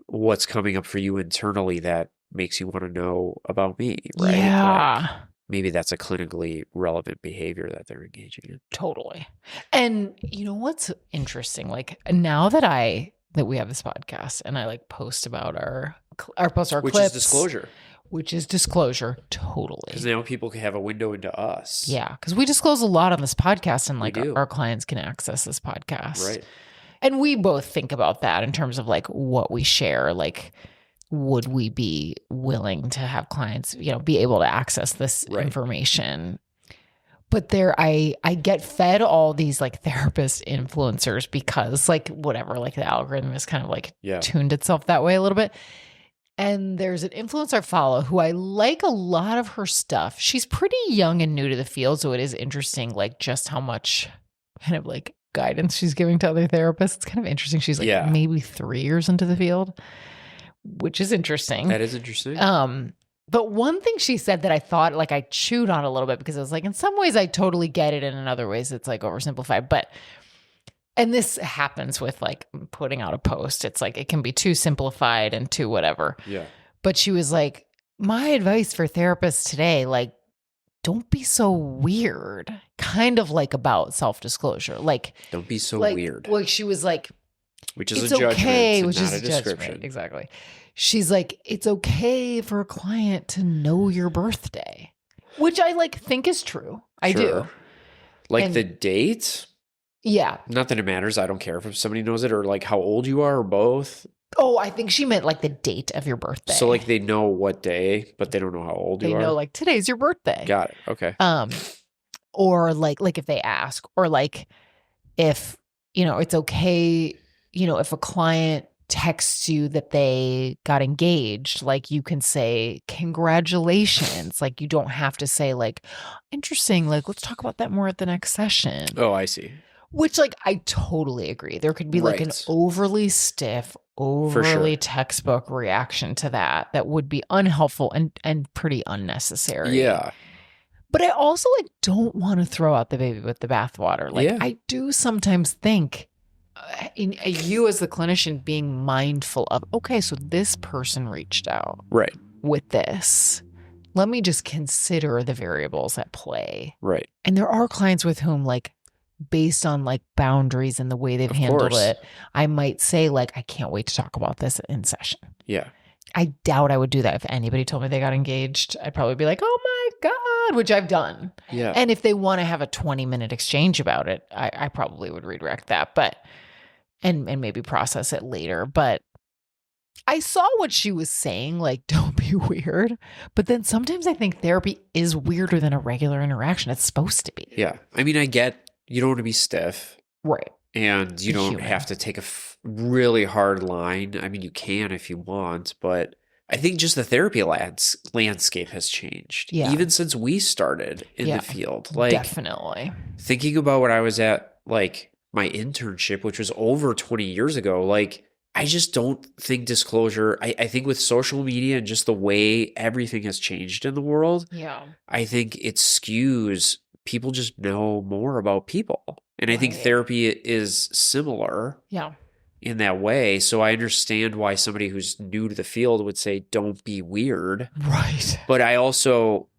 What's coming up for you internally that makes you want to know about me, right? Yeah. Like, maybe that's a clinically relevant behavior that they're engaging in. Totally. And you know what's interesting? Like now that we have this podcast and I like post about our clips. Which is disclosure. Which is disclosure. Totally. Because now people can have a window into us. Yeah. Because we disclose a lot on this podcast and like our clients can access this podcast. Right. And we both think about that in terms of like what we share. Like, would we be willing to have clients, be able to access this information? But I get fed all these like therapist influencers because like whatever, like the algorithm is kind of like tuned itself that way a little bit. And there's an influencer I follow who I like a lot of her stuff. She's pretty young and new to the field. So it is interesting, like just how much kind of like guidance she's giving to other therapists. It's kind of interesting. She's like maybe 3 years into the field, which is interesting. That is interesting. But one thing she said that I thought like I chewed on a little bit because I was like, in some ways I totally get it. And in other ways it's like oversimplified. And this happens with like putting out a post. It's like, it can be too simplified and too whatever. Yeah. But she was like, my advice for therapists today, like, don't be so weird. Kind of like about self-disclosure. Like, don't be so weird. Like she was like, which is a judgment, okay, and which not is a description. Exactly. She's like, it's okay for a client to know your birthday, which I like think is true. I do. Like the date? Yeah. Not that it matters. I don't care if somebody knows it or like how old you are or both. Oh, I think she meant like the date of your birthday. So like they know what day, but they don't know how old you are. They know like today's your birthday. Got it. Okay. Or like if they ask, or like if, it's okay, if a client texts you that they got engaged, like you can say, congratulations. Like you don't have to say like, interesting, like let's talk about that more at the next session. Oh, I see. Which like I totally agree. There could be like an overly stiff, overly textbook reaction to that would be unhelpful and pretty unnecessary. Yeah. But I also like don't want to throw out the baby with the bathwater. Like I do sometimes think in you as the clinician being mindful of, okay, so this person reached out with this. Let me just consider the variables at play. Right. And there are clients with whom like based on like boundaries and the way they've handled it, I might say like, I can't wait to talk about this in session. Yeah. I doubt I would do that if anybody told me they got engaged. I'd probably be like, oh my God, which I've done. Yeah. And if they want to have a 20-minute exchange about it, I probably would redirect that, and maybe process it later. But I saw what she was saying, like, don't be weird. But then sometimes I think therapy is weirder than a regular interaction. It's supposed to be. Yeah. I mean, I get you don't want to be stiff. Right. And you don't have to take a really hard line. I mean, you can if you want, but I think just the therapy landscape has changed. Yeah. Even since we started in the field. Like, definitely. Thinking about when I was at like my internship, which was over 20 years ago, like I just don't think disclosure, I think with social media and just the way everything has changed in the world, I think it skews people just know more about people. And I think therapy is similar in that way. So I understand why somebody who's new to the field would say, don't be weird. Right. But I also,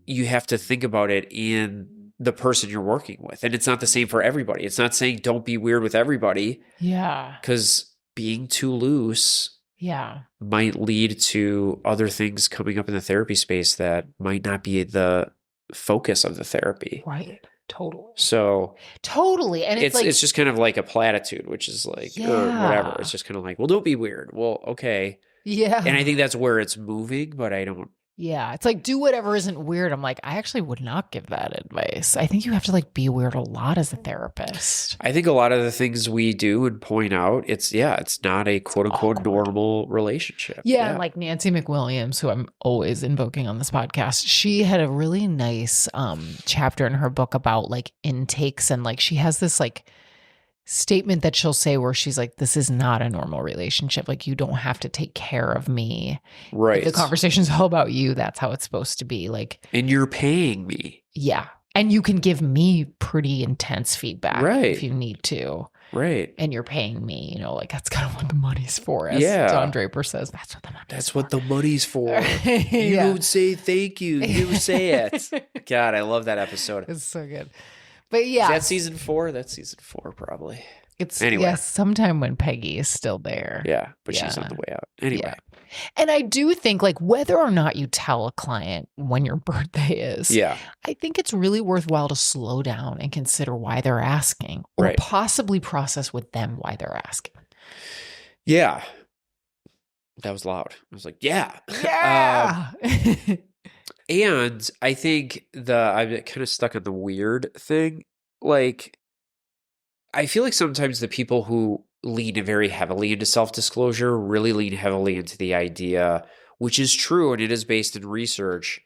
you have to think about it in the person you're working with. And it's not the same for everybody. It's not saying don't be weird with everybody. Yeah. Because being too loose might lead to other things coming up in the therapy space that might not be the focus of the therapy. Right. Totally. So totally. And it's just kind of like a platitude, which is like, or whatever. It's just kind of like, well, don't be weird. Well, okay. Yeah. And I think that's where it's moving, but I don't. Yeah. It's like, do whatever isn't weird. I'm like, I actually would not give that advice. I think you have to like be weird a lot as a therapist. I think a lot of the things we do and point out, it's not a quote unquote normal relationship. Yeah. And like Nancy McWilliams, who I'm always invoking on this podcast, she had a really nice chapter in her book about like intakes. And like, she has this like statement that she'll say where she's like, this is not a normal relationship. Like, you don't have to take care of me. Right. If the conversation's all about you. That's how it's supposed to be. Like, and you're paying me. Yeah. And you can give me pretty intense feedback right. if you need to. Right. And you're paying me, you know, like that's kind of what the money's for. As Don Draper says, that's what the money's for. That's what the money's for. You don't say thank you. You say it. God, I love that episode. It's so good. But yeah. Is that season 4? That's season 4, probably. It's anyway. Sometime when Peggy is still there. Yeah, but she's on the way out. Anyway. Yeah. And I do think, like, whether or not you tell a client when your birthday is, I think it's really worthwhile to slow down and consider why they're asking, or possibly process with them why they're asking. Yeah. That was loud. I was like, yeah. Yeah. And I think I'm kind of stuck on the weird thing. Like, I feel like sometimes the people who lean very heavily into self-disclosure really lean heavily into the idea, which is true, and it is based in research,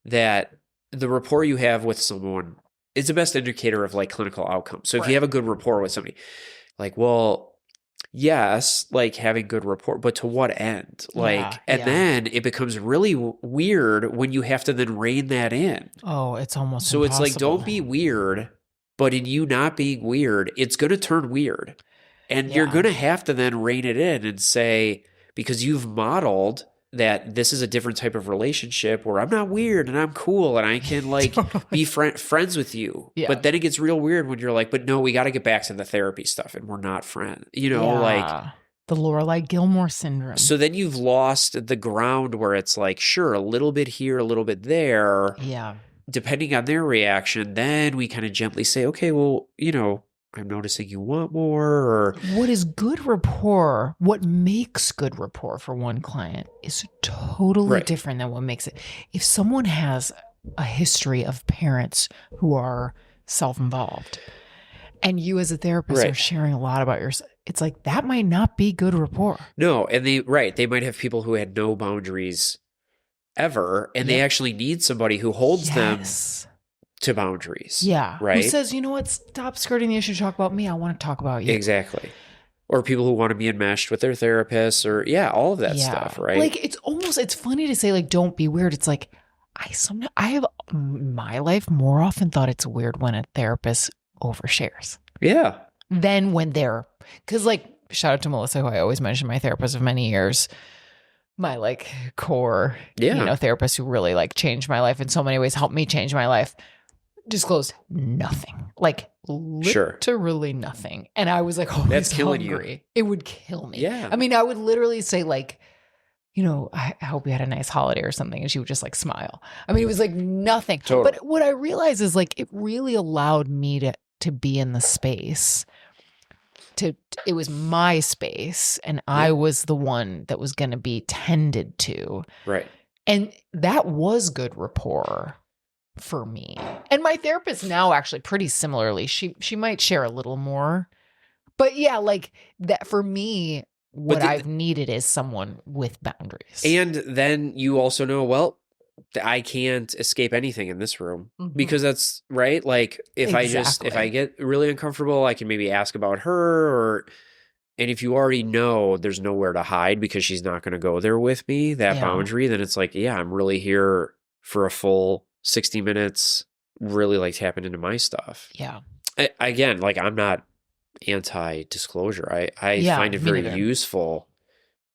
that the rapport you have with someone is the best indicator of like clinical outcomes. So if you have a good rapport with somebody, like, well, yes, like having good rapport, but to what end? Like, and then it becomes really weird when you have to then rein that in. Oh, it's almost so impossible. It's like, don't be weird, but in you not being weird, it's going to turn weird. And you're going to have to then rein it in and say, because you've modeled that this is a different type of relationship where I'm not weird and I'm cool and I can like be friends with you. Yeah. But then it gets real weird when you're like, but no, we got to get back to the therapy stuff and we're not friends. You know, like the Lorelai Gilmore syndrome. So then you've lost the ground where it's like, sure, a little bit here, a little bit there. Yeah. Depending on their reaction, then we kind of gently say, okay, well, you know, I'm noticing you want more. Or what is good rapport, what makes good rapport for one client is totally different than what makes it. If someone has a history of parents who are self-involved and you as a therapist are sharing a lot about yourself, it's like that might not be good rapport. No, and they might have people who had no boundaries ever, and they actually need somebody who holds them to boundaries. Yeah. Right. Who says, you know what, stop skirting the issue, talk about me. I want to talk about you. Exactly. Or people who want to be enmeshed with their therapists, or all of that stuff, right? Like it's funny to say like, don't be weird. It's like, I have in my life more often thought it's weird when a therapist overshares. Yeah. Than when because like, shout out to Melissa, who I always mention, my therapist of many years. My like core, therapist who really like changed my life in so many ways, helped me change my life. Disclosed nothing, like literally nothing. And I was like, oh, that's killing you. It would kill me. Yeah. I mean, I would literally say like, you know, I hope you had a nice holiday or something. And she would just like smile. I mean, it was like nothing. Totally. But what I realized is like, it really allowed me to be in the space. It was my space and I was the one that was going to be tended to. Right. And that was good rapport for me. And my therapist now actually pretty similarly, she might share a little more, but like that for me, what I've needed is someone with boundaries. And then you also know, well, I can't escape anything in this room because that's right. Like if I get really uncomfortable, I can maybe ask about her and if you already know there's nowhere to hide because she's not going to go there with me, that boundary, then it's like, I'm really here for a full 60 minutes, really like tapping into my stuff. Yeah. Again, like I'm not anti-disclosure. I find it very useful.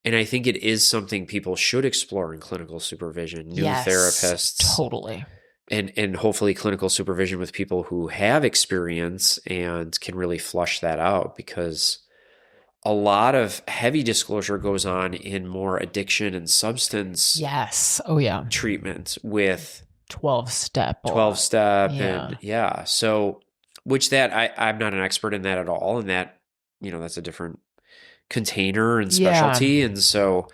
And I think it is something people should explore in clinical supervision, new therapists. Totally. And hopefully clinical supervision with people who have experience and can really flush that out, because a lot of heavy disclosure goes on in more addiction and substance treatment with 12-step. And so which that I'm not an expert in that at all. And that, that's a different container and specialty. And so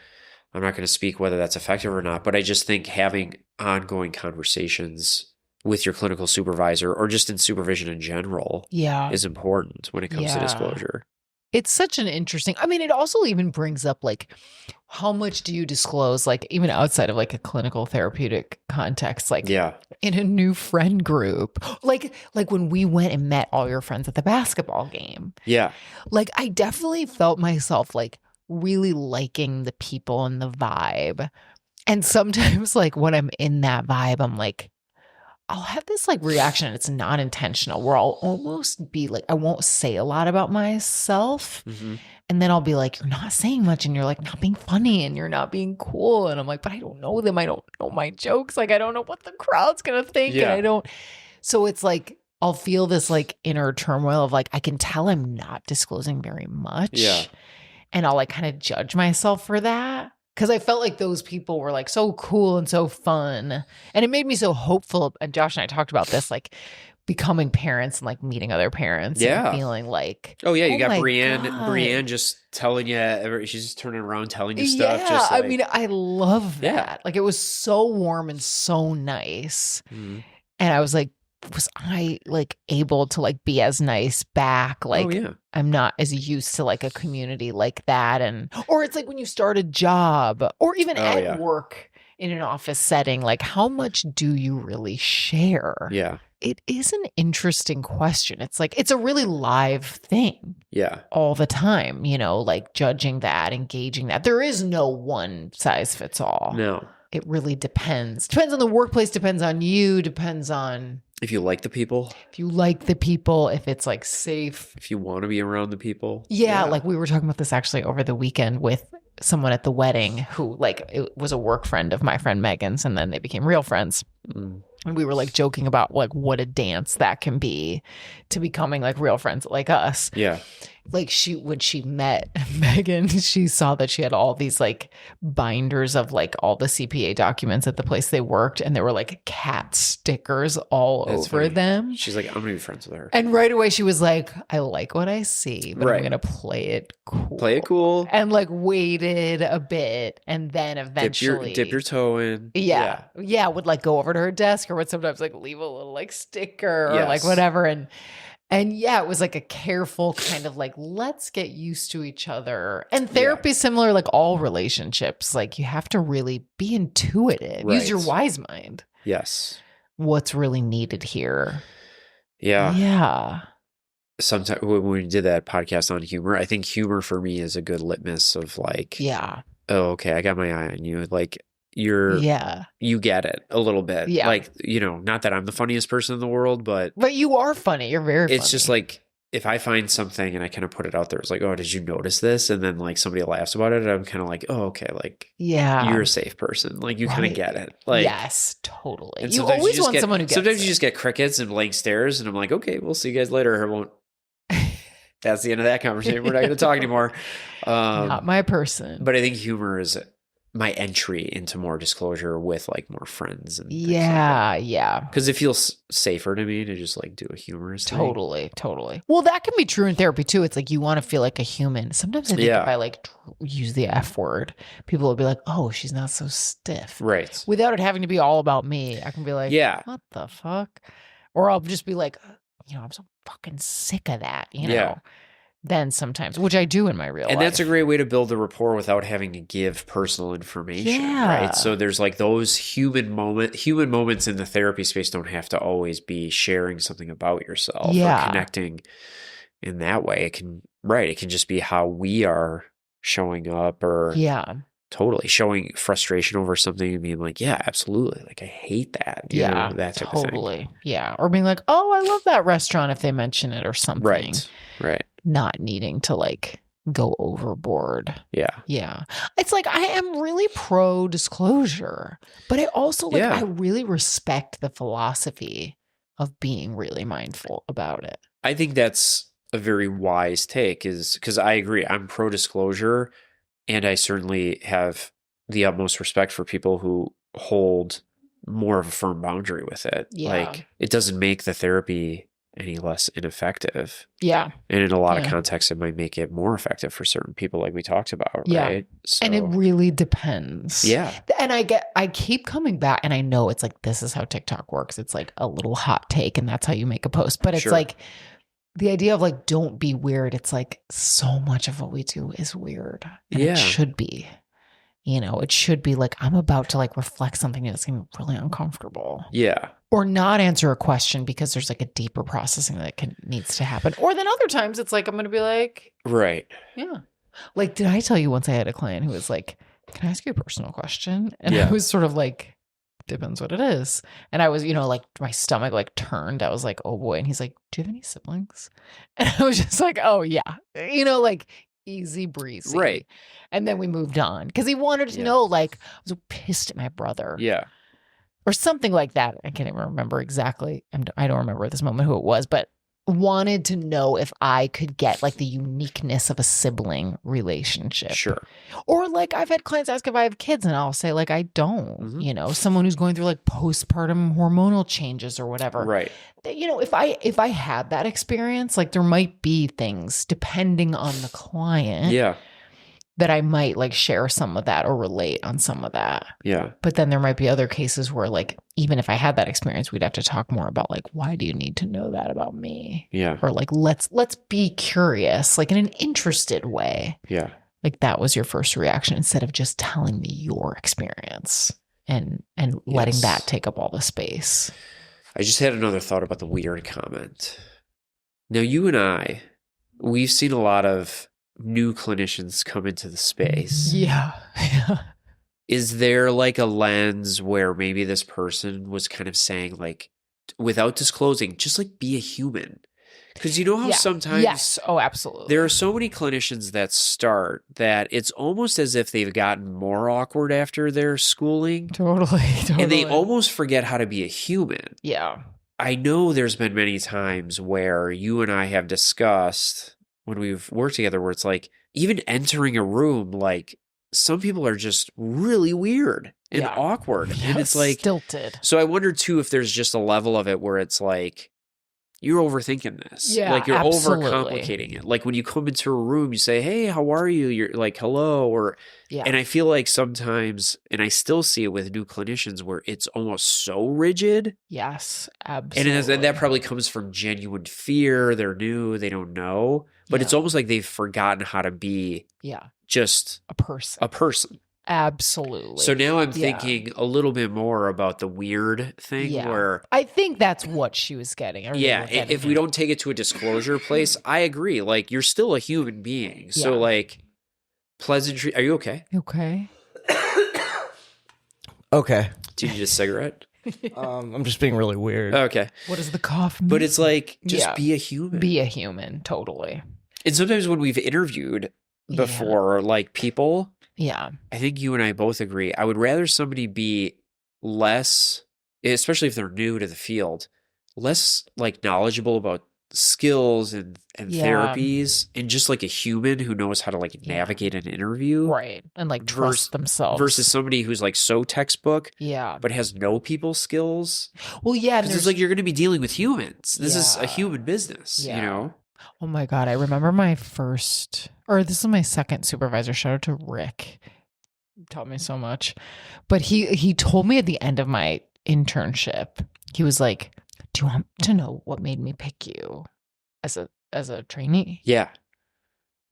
I'm not going to speak whether that's effective or not, but I just think having ongoing conversations with your clinical supervisor or just in supervision in general is important when it comes to disclosure. It's such an interesting, I mean, it also even brings up like, how much do you disclose, like even outside of like a clinical therapeutic context, like in a new friend group, like when we went and met all your friends at the basketball game. Yeah. Like I definitely felt myself like really liking the people and the vibe. And sometimes like when I'm in that vibe, I'm like, I'll have this like reaction and it's not intentional where I'll almost be like, I won't say a lot about myself. Mm-hmm. And then I'll be like, you're not saying much and you're like not being funny and you're not being cool. And I'm like, but I don't know them. I don't know my jokes. Like, I don't know what the crowd's going to think. Yeah. And I don't. So it's like, I'll feel this like inner turmoil of like, I can tell I'm not disclosing very much. Yeah. And I'll like kind of judge myself for that. Because I felt like those people were like so cool and so fun. And it made me so hopeful. And Josh and I talked about this, like becoming parents and like meeting other parents. Yeah. And feeling like, oh yeah, you got Brienne just telling you, she's just turning around telling you stuff. Yeah. Just like, I mean, I love that. Yeah. Like it was so warm and so nice. Mm-hmm. And I was like, was I like able to like be as nice back? Like I'm not as used to like a community like that. And, or it's like when you start a job or even at work in an office setting, like how much do you really share? Yeah. It is an interesting question. It's like, it's a really live thing. Yeah. All the time, you know, like judging that, engaging that. There is no one size fits all. No. It really depends. Depends on the workplace, depends on you, depends on if you like the people. If you like the people, if it's like safe. If you want to be around the people. Yeah, like we were talking about this actually over the weekend with someone at the wedding who like it was a work friend of my friend Megan's and then they became real friends. Mm. And we were like joking about like what a dance that can be to becoming like real friends like us. Yeah. Like when she met Megan, she saw that she had all these like binders of like all the CPA documents at the place they worked. And there were like cat stickers all over funny. Them. She's like, I'm going to be friends with her. And right away she was like, I like what I see, but I'm going to play it cool. Play it cool. And like waited a bit and then eventually. Dip your toe in. Yeah. Yeah. Would like go over to her desk or would sometimes like leave a little like sticker or like whatever. And yeah, it was like a careful kind of like, let's get used to each other. And therapy is similar, like all relationships. Like you have to really be intuitive. Right. Use your wise mind. Yes. What's really needed here. Yeah. Yeah. Sometimes when we did that podcast on humor, I think humor for me is a good litmus of like, oh, okay, I got my eye on you. Like, you get it a little bit. Yeah. Like, you know, not that I'm the funniest person in the world, but you are funny. You're very funny. It's just like, if I find something and I kind of put it out there, it's like, oh, did you notice this? And then like somebody laughs about it. I'm kind of like, oh, okay. Like, you're a safe person. Like you kind of get it. Like, yes, totally. You always want someone who gets sometimes you just get crickets and blank stares. And I'm like, okay, we'll see you guys later. I won't. That's the end of that conversation. We're not going to talk anymore. Not my person. But I think humor is my entry into more disclosure with like more friends and because it feels safer to me to just like do a humorous thing. Totally. Well, that can be true in therapy too. It's like you want to feel like a human. Sometimes I think if I like use the F word, people will be like, oh, she's not so stiff, right? Without it having to be all about me. I can be like, what the fuck? Or I'll just be like, you know, I'm so fucking sick of that, you know. Then sometimes, which I do in my real life. And that's a great way to build the rapport without having to give personal information, right? So there's like those human moments in the therapy space don't have to always be sharing something about yourself or connecting in that way. It can just be how we are showing up or totally showing frustration over something and being like, yeah, absolutely. Like I hate that. You know, that type of thing. Yeah. Or being like, oh, I love that restaurant if they mention it or something. Right. Not needing to like go overboard. Yeah. It's like I am really pro disclosure, but I also like I really respect the philosophy of being really mindful about it. I think that's a very wise take is because I agree. I'm pro disclosure and I certainly have the utmost respect for people who hold more of a firm boundary with it. Like it doesn't make the therapy any less ineffective. And in a lot of contexts, it might make it more effective for certain people like we talked about, right? So, and it really depends. And I keep coming back and I know it's like, this is how TikTok works. It's like a little hot take and that's how you make a post. But it's like, the idea of like, don't be weird. It's like so much of what we do is weird. And Yeah. it should be. It should be like, I'm about to like reflect something that's going to be really uncomfortable. Yeah. Or not answer a question because there's like a deeper processing that needs to happen. Or then other times it's like, I'm going to be like, right. Yeah. Like, did I tell you once I had a client who was like, can I ask you a personal question? And Yeah. I was sort of like, depends what it is. And I was, like my stomach like turned. I was like, oh boy. And he's like, do you have any siblings? And I was just like, oh yeah. Like easy breezy. Right. And then we moved on because he wanted to know, like, I was pissed at my brother. Yeah. Or something like that. I can't even remember exactly. I don't remember at this moment who it was, but wanted to know if I could get like the uniqueness of a sibling relationship. Sure. Or like I've had clients ask if I have kids and I'll say like I don't, someone who's going through like postpartum hormonal changes or whatever. Right. If I had that experience, like there might be things depending on the client. Yeah. That I might like share some of that or relate on some of that. Yeah. But then there might be other cases where like, even if I had that experience, we'd have to talk more about like, why do you need to know that about me? Yeah. Or like, let's be curious, like in an interested way. Yeah. Like that was your first reaction instead of just telling me your experience and letting that take up all the space. I just had another thought about the weird comment. Now, you and we've seen a lot of new clinicians come into the space. Yeah. Is there like a lens where maybe this person was kind of saying like, without disclosing, just like be a human? Because you know how sometimes yes, oh, absolutely, there are so many clinicians that start that it's almost as if they've gotten more awkward after their schooling. Totally. And they almost forget how to be a human. Yeah. I know there's been many times where you and I have discussed when we've worked together where it's like even entering a room, like some people are just really weird and awkward. And it's like stilted. So I wonder too if there's just a level of it where it's like you're overthinking this. Yeah, like you're absolutely. overcomplicating it. Like when you come into a room, you say, hey, how are you? You're like, hello. Or and I feel like sometimes, and I still see it with new clinicians where it's almost so rigid. Yes, absolutely. And that probably comes from genuine fear. They're new, they don't know. But it's almost like they've forgotten how to be just a person. Absolutely. So now I'm thinking a little bit more about the weird thing where I think that's what she was getting. If we don't take it to a disclosure place, I agree. Like you're still a human being. So like pleasantry. Are you okay? Okay. Okay. Do you need a cigarette? I'm just being really weird. Okay. What does the cough mean? But it's like, just be a human. Be a human. Totally. And sometimes when we've interviewed before, like people, I think you and I both agree. I would rather somebody be less, especially if they're new to the field, less like knowledgeable about skills and therapies and just like a human who knows how to like navigate an interview. Right. And like trust themselves. Versus somebody who's like so textbook, yeah, but has no people skills. Well, yeah. Because it's like you're going to be dealing with humans. This is a human business, you know? Oh my God. I remember this is my second supervisor. Shout out to Rick. He taught me so much. But he told me at the end of my internship, he was like, do you want to know what made me pick you as a trainee? Yeah.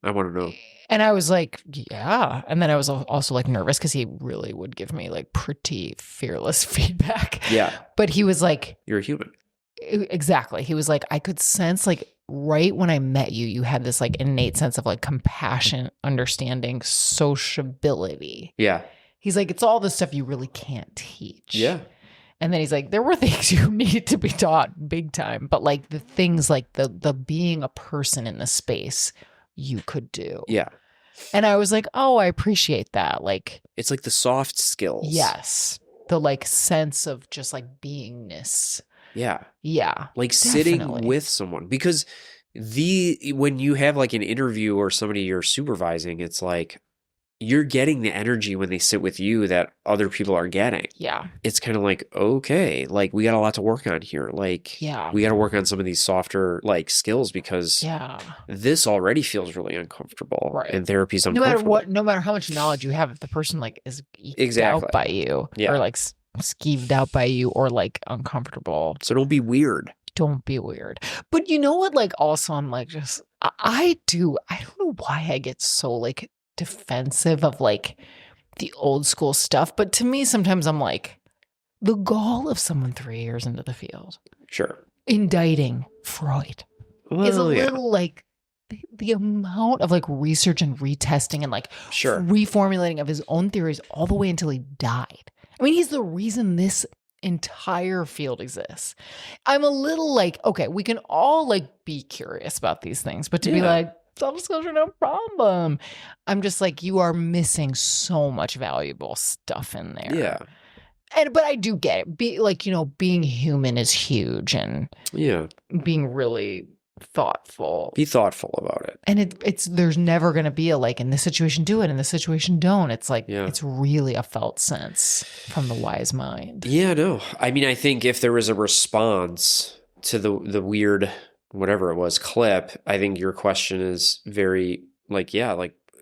I want to know. And I was like, yeah. And then I was also like nervous because he really would give me like pretty fearless feedback. Yeah. But he was like, you're a human. Exactly. He was like, I could sense like right when I met you, you had this like innate sense of like compassion, understanding, sociability. Yeah. He's like, it's all the stuff you really can't teach. Yeah. And then he's like, there were things you need to be taught big time, but like the things like the being a person in the space you could do. Yeah. And I was like, oh, I appreciate that. Like, it's like the soft skills. Yes. The like sense of just like beingness. Yeah. Yeah. Like sitting with someone, because when you have like an interview or somebody you're supervising, it's like you're getting the energy when they sit with you that other people are getting. Yeah. It's kind of like, okay, like we got a lot to work on here. Like, we got to work on some of these softer like skills because this already feels really uncomfortable. Right. And therapy's uncomfortable. No matter how much knowledge you have, if the person like is eked out by you or like skeeved out by you or like uncomfortable. So don't be weird. don't be weird. But you know what? Like, also, I'm like, I don't know why I get so like defensive of like the old school stuff. But to me, sometimes I'm like, the gall of someone 3 years into the field. Sure. Indicting Freud is a little like the amount of like research and retesting and like reformulating of his own theories all the way until he died. I mean, he's the reason this entire field exists. I'm a little like, okay, we can all like be curious about these things, but to be like, self-disclosure, no problem. I'm just like, you are missing so much valuable stuff in there. Yeah. But I do get it. Being human is huge, and being really thoughtful. Be thoughtful about it. And it's there's never going to be a like, in this situation do it, in this situation don't. It's like it's really a felt sense from the wise mind. Yeah, no. I mean, I think if there was a response to the weird whatever it was clip, I think your question is very like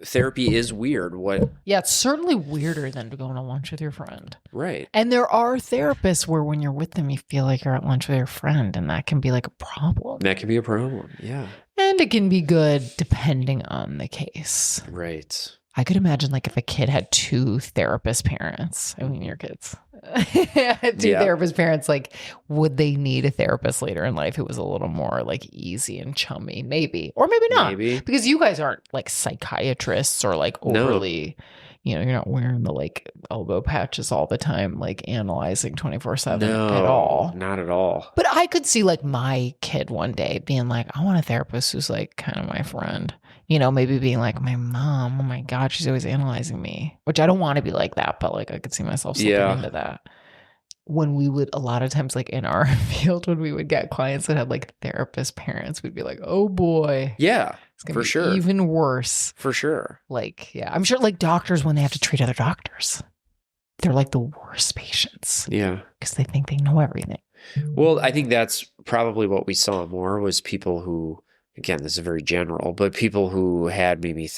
therapy is weird. What? Yeah, it's certainly weirder than going to lunch with your friend. Right. And there are therapists where when you're with them, you feel like you're at lunch with your friend, and that can be like a problem. That can be a problem. Yeah. And it can be good depending on the case. Right. I could imagine like if a kid had 2 therapist parents. I mean, your kids. 2 therapist parents, like, would they need a therapist later in life who was a little more like easy and chummy? Maybe. Or maybe not. Maybe. Because you guys aren't like psychiatrists or like overly, you're not wearing the like elbow patches all the time, like analyzing 24/7 at all. Not at all. But I could see like my kid one day being like, I want a therapist who's like kind of my friend. Maybe being like, my mom, oh my God, she's always analyzing me, which I don't want to be like that, but like I could see myself slipping into that. When we would, a lot of times like in our field, when we would get clients that had like therapist parents, we'd be like, oh boy. Yeah, it's gonna be even worse. For sure. Like, yeah, I'm sure like doctors, when they have to treat other doctors, they're like the worst patients. Yeah. Because they think they know everything. Well, I think that's probably what we saw more was people who, again, this is very general, but people who had maybe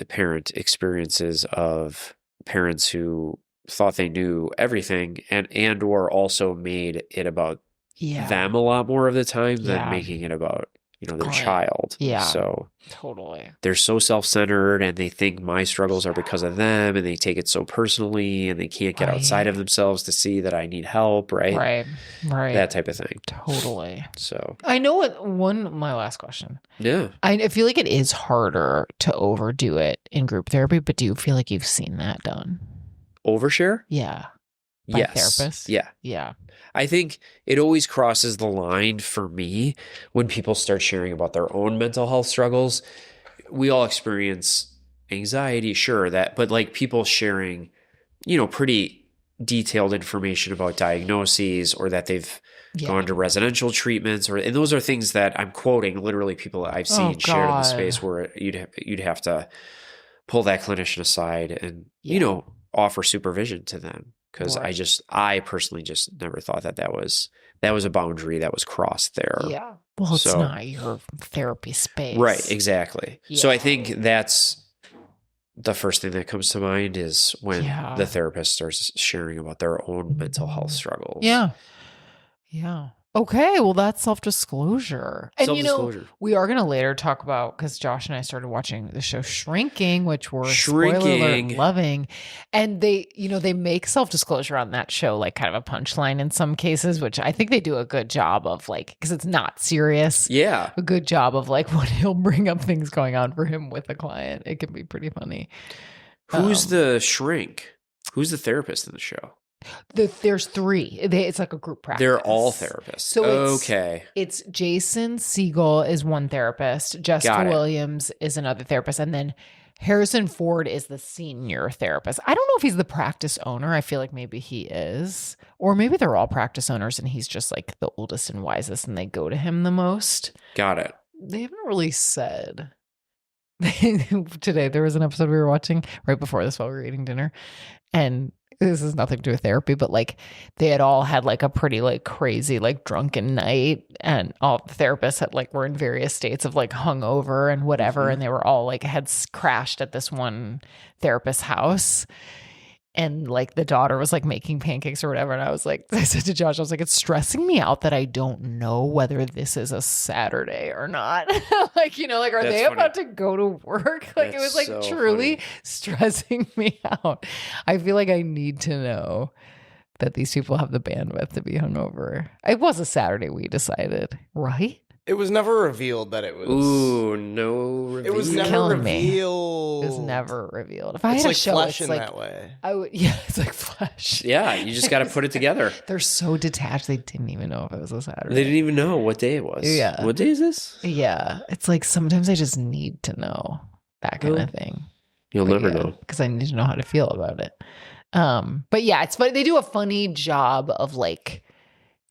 parent experiences of parents who thought they knew everything and or also made it about them a lot more of the time than making it about, their child. Yeah. So totally. They're so self-centered and they think my struggles are because of them and they take it so personally and they can't get outside of themselves to see that I need help, right? Right. That type of thing. Totally. So I know my last question. Yeah. I feel like it is harder to overdo it in group therapy, but do you feel like you've seen that done? Overshare? Yeah. Yes. Therapists? Yeah. Yeah. I think it always crosses the line for me when people start sharing about their own mental health struggles. We all experience anxiety, sure, but like people sharing, pretty detailed information about diagnoses or that they've gone to residential treatments and those are things that I'm quoting literally people that I've seen shared in the space where you'd have to pull that clinician aside and, offer supervision to them. Because I personally just never thought that was a boundary that was crossed there. Yeah. Well, it's not your therapy space. Right. Exactly. Yeah. So I think that's the first thing that comes to mind is when the therapist starts sharing about their own mental health struggles. Yeah. Yeah. Okay, well, that's self-disclosure. And, we are going to later talk about, because Josh and I started watching the show Shrinking, which we're spoiler alert, loving. And they make self-disclosure on that show like kind of a punchline in some cases, which I think they do a good job of like, because it's not serious. Yeah. A good job of like when he'll bring up things going on for him with a client. It can be pretty funny. Who's the shrink? Who's the therapist in the show? There's 3. It's like a group practice. They're all therapists. So it's Jason Segel is one therapist. Jessica Williams is another therapist. And then Harrison Ford is the senior therapist. I don't know if he's the practice owner. I feel like maybe he is. Or maybe they're all practice owners and he's just like the oldest and wisest and they go to him the most. Got it. They haven't really said. Today, there was an episode we were watching right before this while we were eating dinner. And this has nothing to do with therapy, but like they had all had like a pretty like crazy like drunken night and all the therapists were in various states of like hungover and whatever. Mm-hmm. And they were all like crashed at this one therapist's house. And like the daughter was like making pancakes or whatever. And I was like, I said to Josh, I was like, it's stressing me out that I don't know whether this is a Saturday or not. Like, you know, like, are they about to go to work? Like, it was like so truly stressing me out. I feel like I need to know that these people have the bandwidth to be hungover. It was a Saturday, we decided, right? It was never revealed that it was. Ooh, no reveal. It was never revealed. It was never revealed. If I had like a show, flesh it's in like, that way. I would, yeah, it's like flesh. Yeah, you just got to put it together. They're so detached. They didn't even know if it was a Saturday. They didn't even know what day it was. Yeah. What day is this? Yeah. It's like sometimes I just need to know that kind of thing. You'll never know. Because I need to know how to feel about it. But yeah, it's funny. They do a funny job of like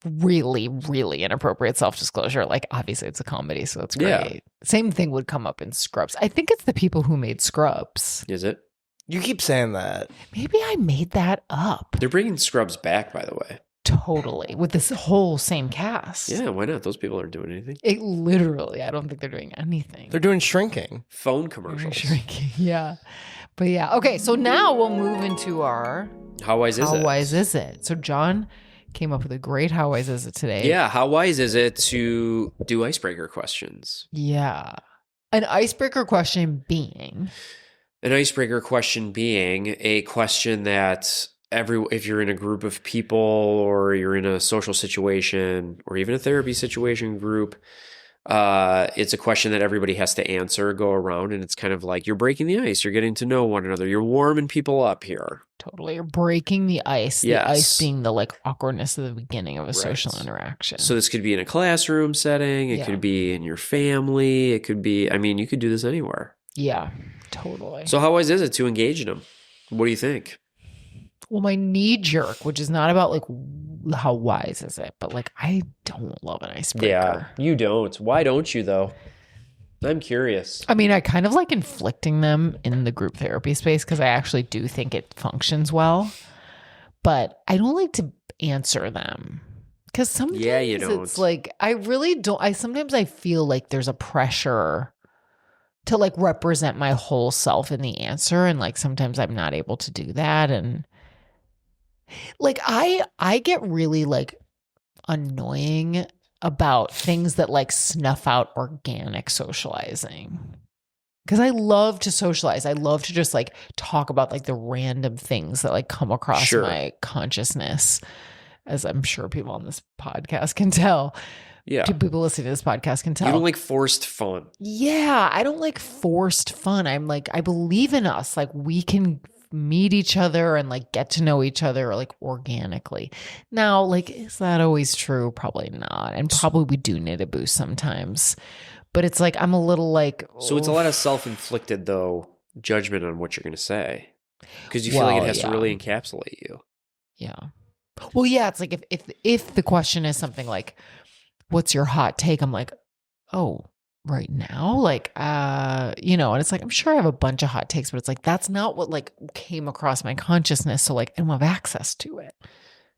really, really inappropriate self-disclosure. Like obviously it's a comedy, so it's great. Yeah. Same thing would come up in Scrubs. I think it's the people who made Scrubs. Is it? You keep saying that. Maybe I made that up. They're bringing Scrubs back, by the way. Totally. With this whole same cast. Yeah, why not? Those people aren't doing anything. It literally, I don't think they're doing anything. They're doing shrinking. Phone commercials. Shrinking, yeah. But yeah. Okay, so now we'll move into our How Wise Is It? How Wise Is It? So John came up with a great How Wise Is It today. Yeah, how wise is it to do icebreaker questions? Yeah. An icebreaker question being? An icebreaker question being a question that if you're in a group of people or you're in a social situation or even a therapy situation group, it's a question that everybody has to answer, go around, and it's kind of like you're breaking the ice. You're getting to know one another. You're warming people up here. Totally. You're breaking the ice. Yes. The ice being the like awkwardness of the beginning of a social interaction. So this could be in a classroom setting. It could be in your family. It could be, I mean, you could do this anywhere. Yeah, totally. So how wise is it to engage in them? What do you think? Well, my knee jerk, which is not about like how wise is it, but like I don't love an icebreaker. Yeah, you don't. Why don't you though? I'm curious. I mean, I kind of like inflicting them in the group therapy space because I actually do think it functions well, but I don't like to answer them because sometimes you don't. It's like I really don't. Sometimes I feel like there's a pressure to like represent my whole self in the answer, and like sometimes I'm not able to do that, and like I get really like annoying about things that like snuff out organic socializing. Because I love to socialize. I love to just like talk about like the random things that like come across my consciousness, as I'm sure people on this podcast can tell. Yeah. People listening to this podcast can tell. You don't like forced fun. Yeah. I don't like forced fun. I'm like, I believe in us. Like we can meet each other and like get to know each other like organically. Now, like, is that always true? Probably not. And probably we do need a boost sometimes. But it's like, I'm a little like... So it's a lot of self-inflicted, though, judgment on what you're going to say. Because you feel like it has to really encapsulate you. Yeah. Well, yeah, it's like if the question is something like, what's your hot take? I'm like, oh, right now? Like, you know, and it's like, I'm sure I have a bunch of hot takes, but it's like, that's not what like came across my consciousness. So like, I don't have access to it.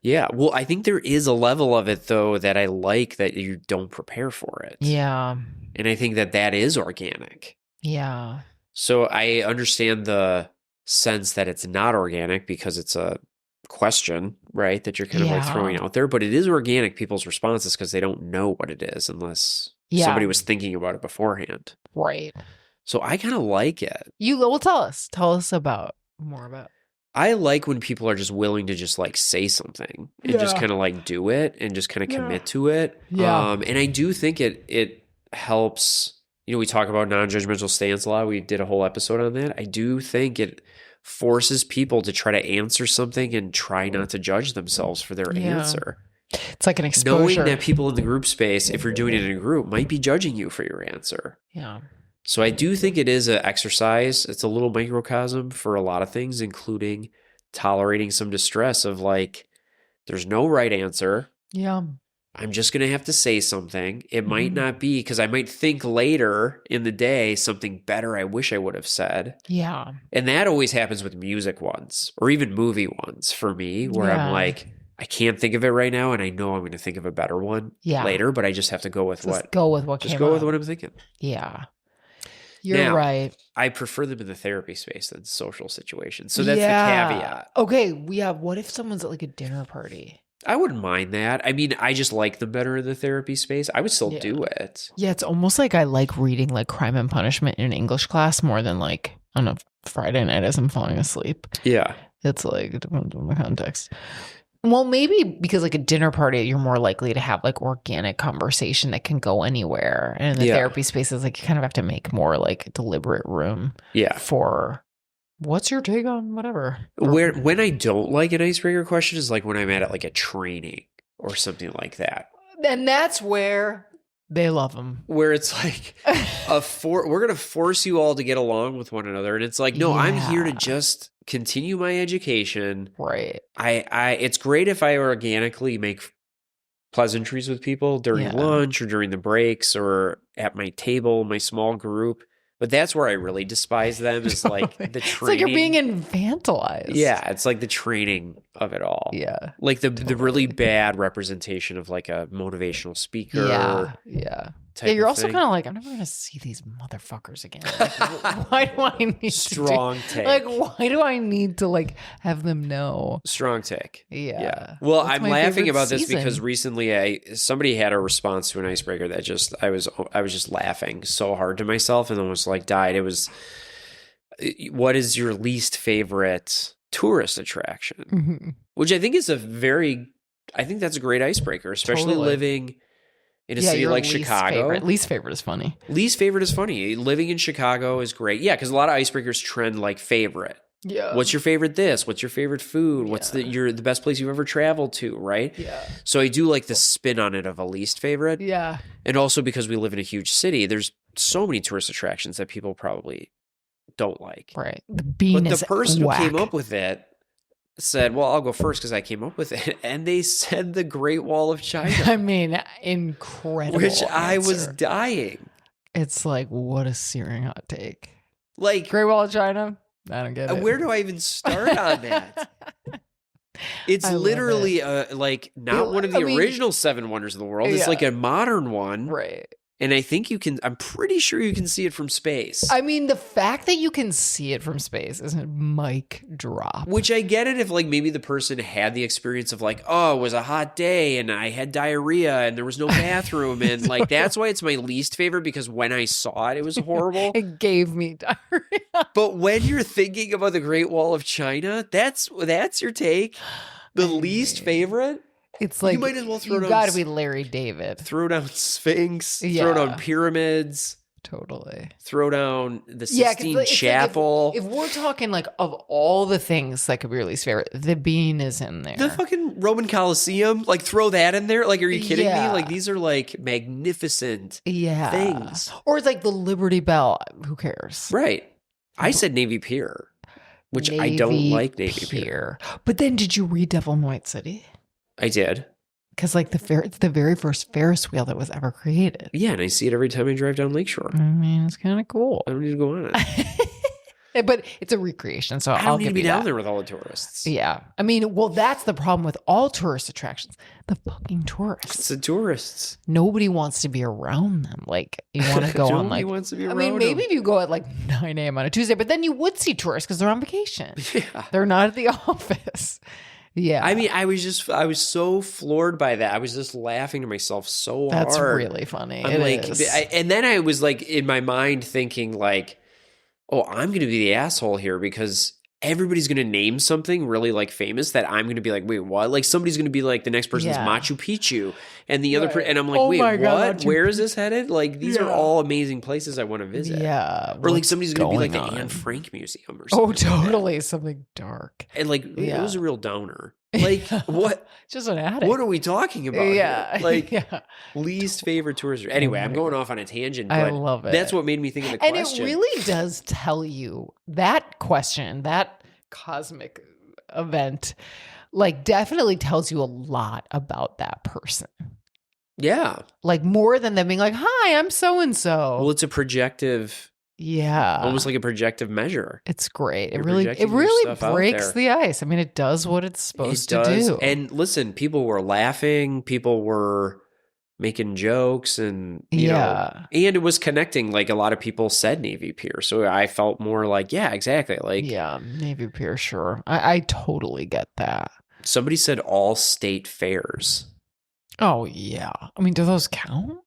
Yeah. Well, I think there is a level of it though, that I like that you don't prepare for it. Yeah. And I think that is organic. Yeah. So I understand the sense that it's not organic because it's a question, right? That you're kind of like throwing out there, but it is organic, people's responses, because they don't know what it is unless somebody was thinking about it beforehand. Right. So I kind of like it. Well, tell us more about. I like when people are just willing to just like say something and just kind of like do it and just kind of commit to it. Yeah. And I do think it helps. You know, we talk about non-judgmental stance a lot. We did a whole episode on that. I do think it forces people to try to answer something and try not to judge themselves for their answer. It's like an exposure. Knowing that people in the group space, if you're doing it in a group, might be judging you for your answer. Yeah. So I do think it is an exercise. It's a little microcosm for a lot of things, including tolerating some distress of like, there's no right answer. Yeah. I'm just going to have to say something. It might not be, because I might think later in the day something better I wish I would have said. Yeah. And that always happens with music ones or even movie ones for me, where I'm like, I can't think of it right now, and I know I'm going to think of a better one later, but I just have to go with what came up. Go with what I'm thinking. Yeah. You're right. I prefer them in the therapy space than social situations. So that's the caveat. Okay. What if someone's at like a dinner party? I wouldn't mind that. I mean, I just like them better in the therapy space. I would still do it. Yeah, it's almost like I like reading like Crime and Punishment in an English class more than like on a Friday night as I'm falling asleep. Yeah. It's like, it depends on the context. Well, maybe because like a dinner party, you're more likely to have like organic conversation that can go anywhere. And in the therapy spaces, like you kind of have to make more like deliberate room for what's your take on whatever. When I don't like an icebreaker question is like when I'm at like a training or something like that. And that's where they love them. Where it's like we're going to force you all to get along with one another. And it's like, no, I'm here to just continue my education. Right. It's great if I organically make pleasantries with people during lunch or during the breaks or at my table, my small group. But that's where I really despise them is like the training. It's like you're being infantilized. Yeah, it's like the training of it all. Yeah. Like the really bad representation of like a motivational speaker. Yeah. You're also kind of like, I'm never going to see these motherfuckers again. Like, why do I need Strong take. Like, why do I need to like have them know? Strong take. Yeah. Well, I'm laughing about this because recently somebody had a response to an icebreaker that I was just laughing so hard to myself and almost like died. It was, what is your least favorite tourist attraction? Mm-hmm. Which I think is I think that's a great icebreaker, especially living in a city like Chicago. Least favorite is funny. Least favorite is funny. Living in Chicago is great. Yeah, because a lot of icebreakers trend like favorite. Yeah. What's your favorite this? What's your favorite food? What's the best place you've ever traveled to, right? Yeah. So I do like the spin on it of a least favorite. Yeah. And also because we live in a huge city, there's so many tourist attractions that people probably don't like. Right. The bean is But the person whack. who came up with it said, well, I'll go first because I came up with it. And they said the Great Wall of China. I mean, incredible. Which I was dying. It's like, what a searing hot take. Like Great Wall of China? I don't get it. Where do I even start on that? It's literally like not one of the original 7 wonders of the world. It's like a modern one. Right. And I think I'm pretty sure you can see it from space. I mean, the fact that you can see it from space is a mic drop. Which I get it if like maybe the person had the experience of like, oh, it was a hot day and I had diarrhea and there was no bathroom. And like, that's why it's my least favorite because when I saw it, it was horrible. It gave me diarrhea. But when you're thinking about the Great Wall of China, that's your take? The least favorite? It's like you might as well throw down. You got to be Larry David. Throw down Sphinx. Throw down pyramids. Totally. Throw down the Sistine Chapel. Like if we're talking like of all the things that could be your least favorite, the bean is in there. The fucking Roman Colosseum. Like throw that in there. Like, are you kidding me? Like these are like magnificent things. Or it's like the Liberty Bell. Who cares? Right. I said Navy Pier, which I don't like Navy Pier. But then did you read Devil in White City? I did. Because like it's the very first Ferris wheel that was ever created. Yeah, and I see it every time I drive down Lakeshore. I mean, it's kind of cool. I don't need to go on it. But it's a recreation, so I'll need to be down there with all the tourists. Yeah. I mean, well, that's the problem with all tourist attractions. The fucking tourists. It's the tourists. Nobody wants to be around them. Like, you want to go on like... Nobody wants to be around maybe them. if you go at like 9 a.m. on a Tuesday, but then you would see tourists because they're on vacation. Yeah. They're not at the office. Yeah. I mean, I was so floored by that. I was just laughing to myself so hard. That's really funny. And then I was like in my mind thinking like, oh, I'm going to be the asshole here because everybody's going to name something really like famous that I'm going to be like, wait, what? Like somebody's going to be like the next person's Machu Picchu and the other and I'm like, wait, what? God, where is this headed? Like these are all amazing places I want to visit. Yeah. Or like somebody's going to be like the Anne Frank Museum or something. Oh, totally. Like something dark. And like it was a real downer. Like what? Just an addict. What are we talking about? Yeah. Here? Like least favorite tourist. Anyway, I'm going off on a tangent. But I love it. That's what made me think of the question. And it really does tell you that question, that cosmic event, like definitely tells you a lot about that person. Yeah. Like more than them being like, hi, I'm so-and-so. Well, it's a projective. Yeah. Almost like a projective measure. It's great. You're it really breaks the ice. I mean, it does what it's supposed to do. And listen, people were laughing. People were making jokes and, you know, and it was connecting. Like a lot of people said Navy Pier. So I felt more like, yeah, exactly. Like, yeah, Navy Pier, sure. I totally get that. Somebody said all state fairs. Oh, yeah. I mean, do those count?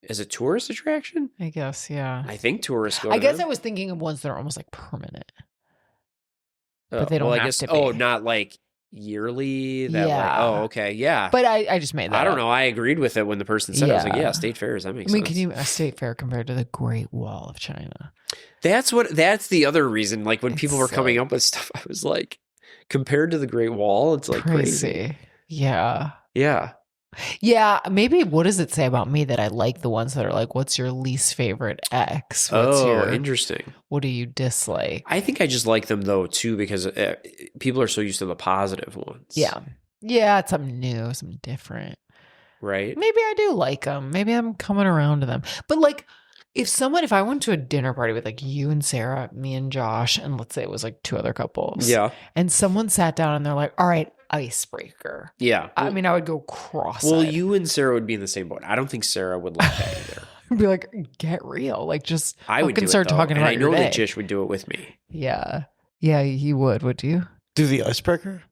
As a tourist attraction? I guess, yeah. I think tourists go I guess them. I was thinking of ones that are almost like permanent. But they don't have to be. Oh, not like yearly? That like, oh, okay. Yeah. But I just made that I don't up. know. I agreed with it when the person said it. I was like, yeah, state fairs. That makes sense. Can you a state fair compared to the Great Wall of China? That's the other reason. Like when people were coming up with stuff, I was like, compared to the Great Wall, it's like crazy. Yeah. Yeah. Yeah, maybe what does it say about me that I like the ones that are like, what's your least favorite X? Interesting. What do you dislike? I think I just like them though too because people are so used to the positive ones. Yeah. Yeah, it's something new, something different. Right? Maybe I do like them. Maybe I'm coming around to them. But like if I went to a dinner party with like you and Sarah, me and Josh, and let's say it was like 2 other couples. Yeah. And someone sat down and they're like, all right, icebreaker. Yeah. I mean, I would go cross-eyed. Well, you and Sarah would be in the same boat. I don't think Sarah would like that either. I'd be like, get real. Like just I would start talking about I know your that day. Jish would do it with me. Yeah. Yeah, he would you? Do the icebreaker?